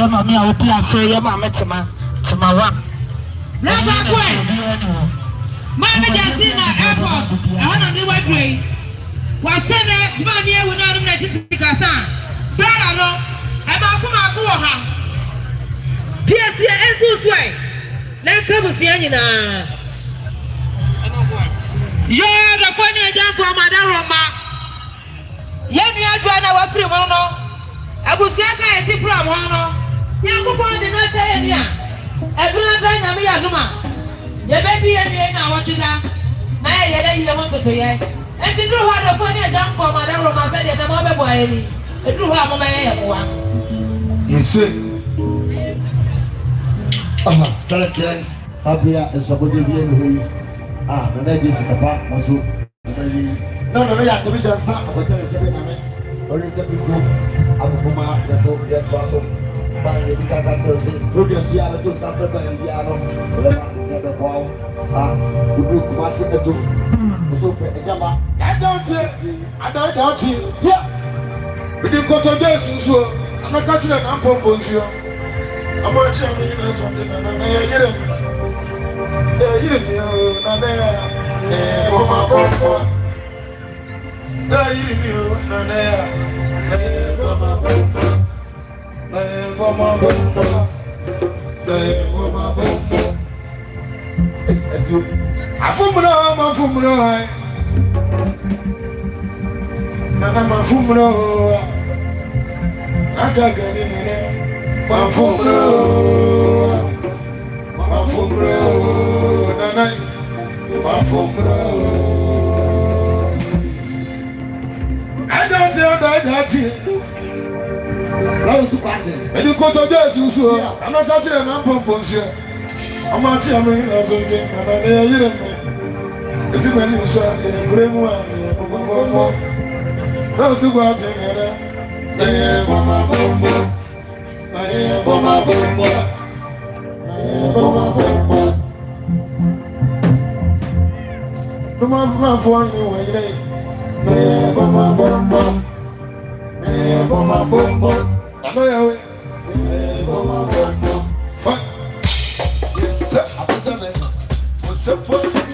F: ya mami a obi aso ya mama tema wa
D: Never quit. Mama Jasina Airport. I want to do what great. Was sent a man here with no Jessica San. Brother, no. I'm a Kumakuha. PSC and Susway. Then come see any now. You're the funny jump from Adanwomase. Yemi Adwana wa free mono. Abusiaka eti from hono. Yankopon de no chaye nia. Ebuna dan nyame ya duma. Ye be di enie na wotida. Na ye de ye won toto ye. Enti dru ha do funny jump from Adanwomase de dem obebo ayeni. Edru ha mo me ye boa.
A: Yese.
B: Aha, Salatian, Sabia and Sabodi Bien. Ah, the lady is the back, also. No, I have to be just some of the second or it's a big group. I'm from the Soviet Russell. By the Catatos, Rubius, the other two suffered by the Yano, never wow, some who do Kumasi the two. So, I don't see. Yeah. We didn't go to this, so I'm not catching an ample bonus. I'm watching something and I hear it. I don't tell that. And you go to this, I'm not touching an ample. I'm not telling you something, and I hear it. Is it when you saw the grim one? Those who got together, they Mama Bombo. Come on, for me, Mama Bombo. Yes, sir. What's up for?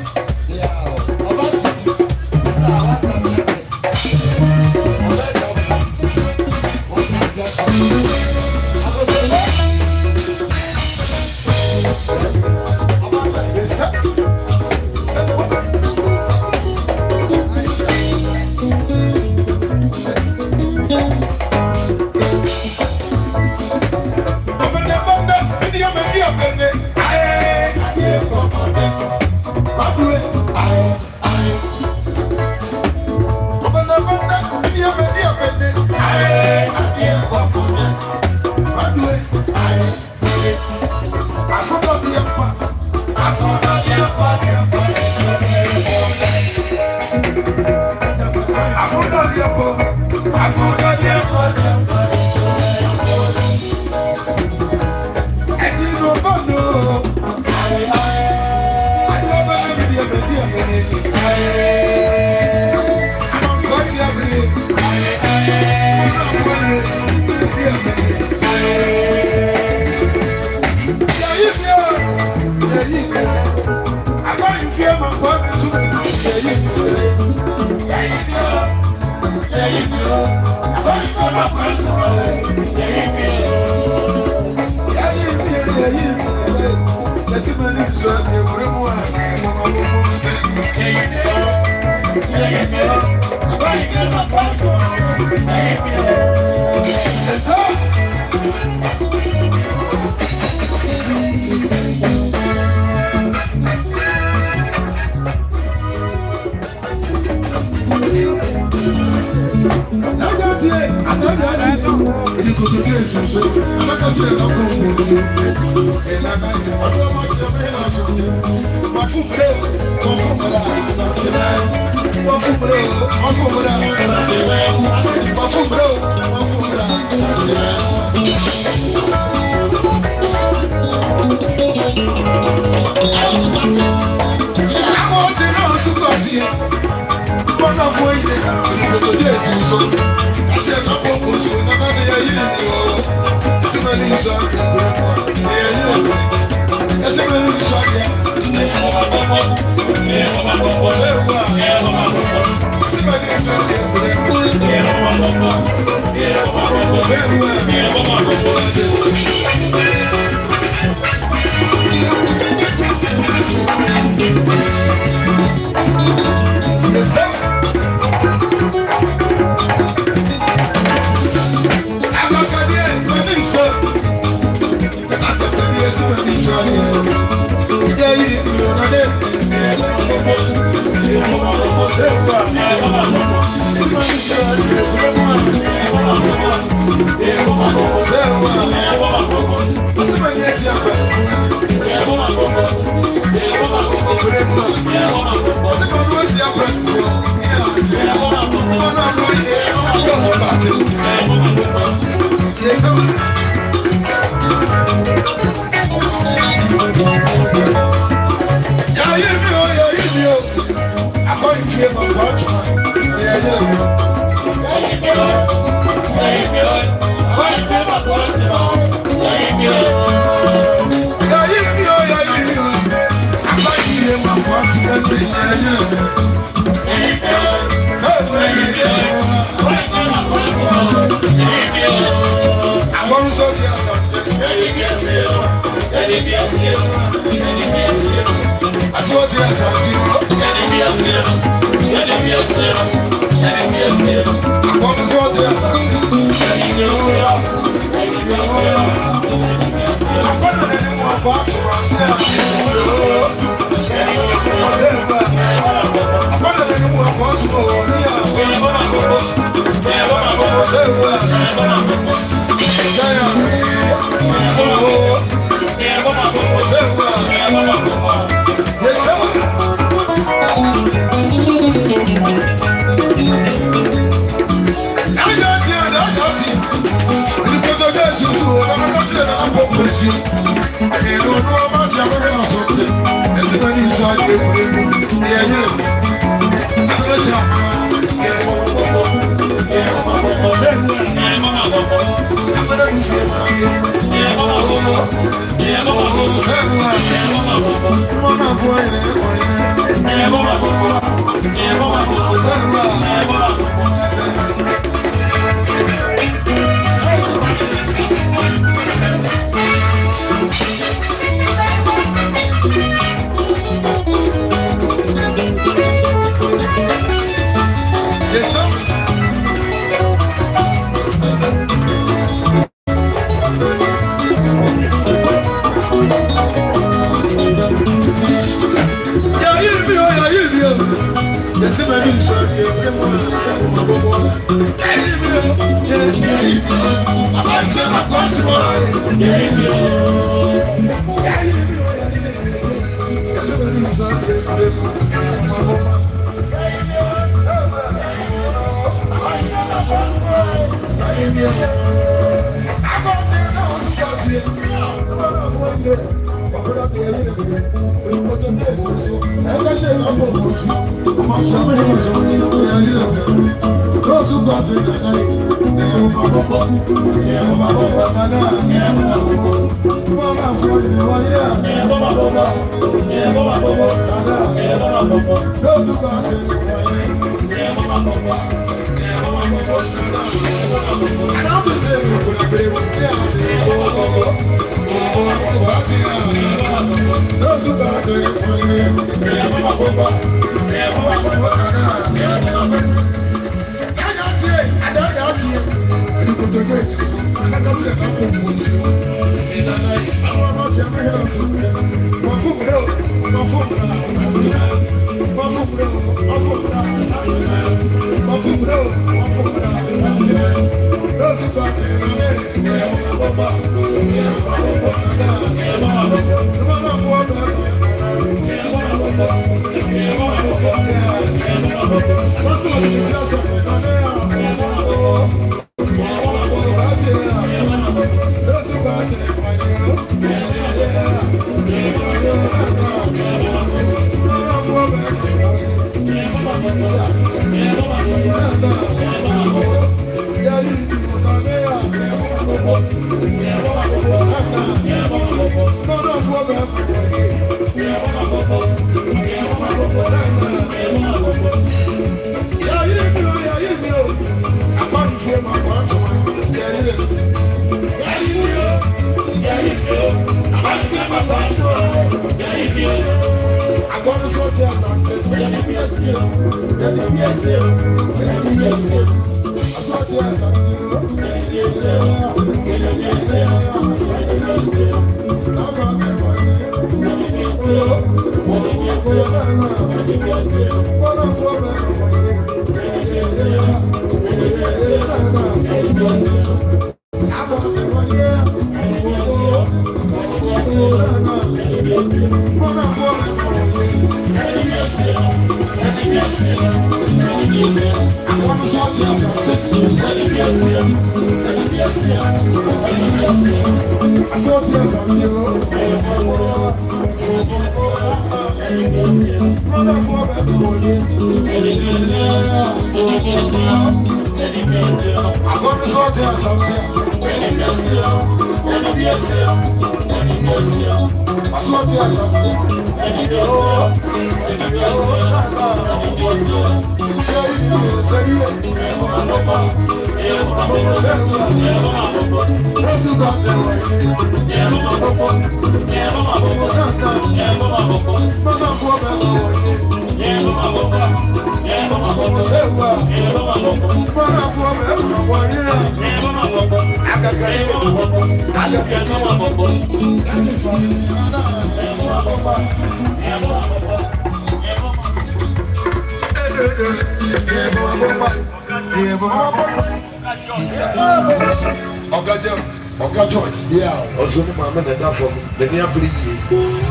A: Oga George, yeah, also my man that from the near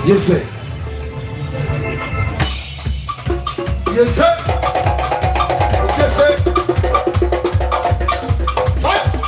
A: yes, sir. Yes, sir. Yes, sir. Fine.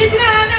D: It's not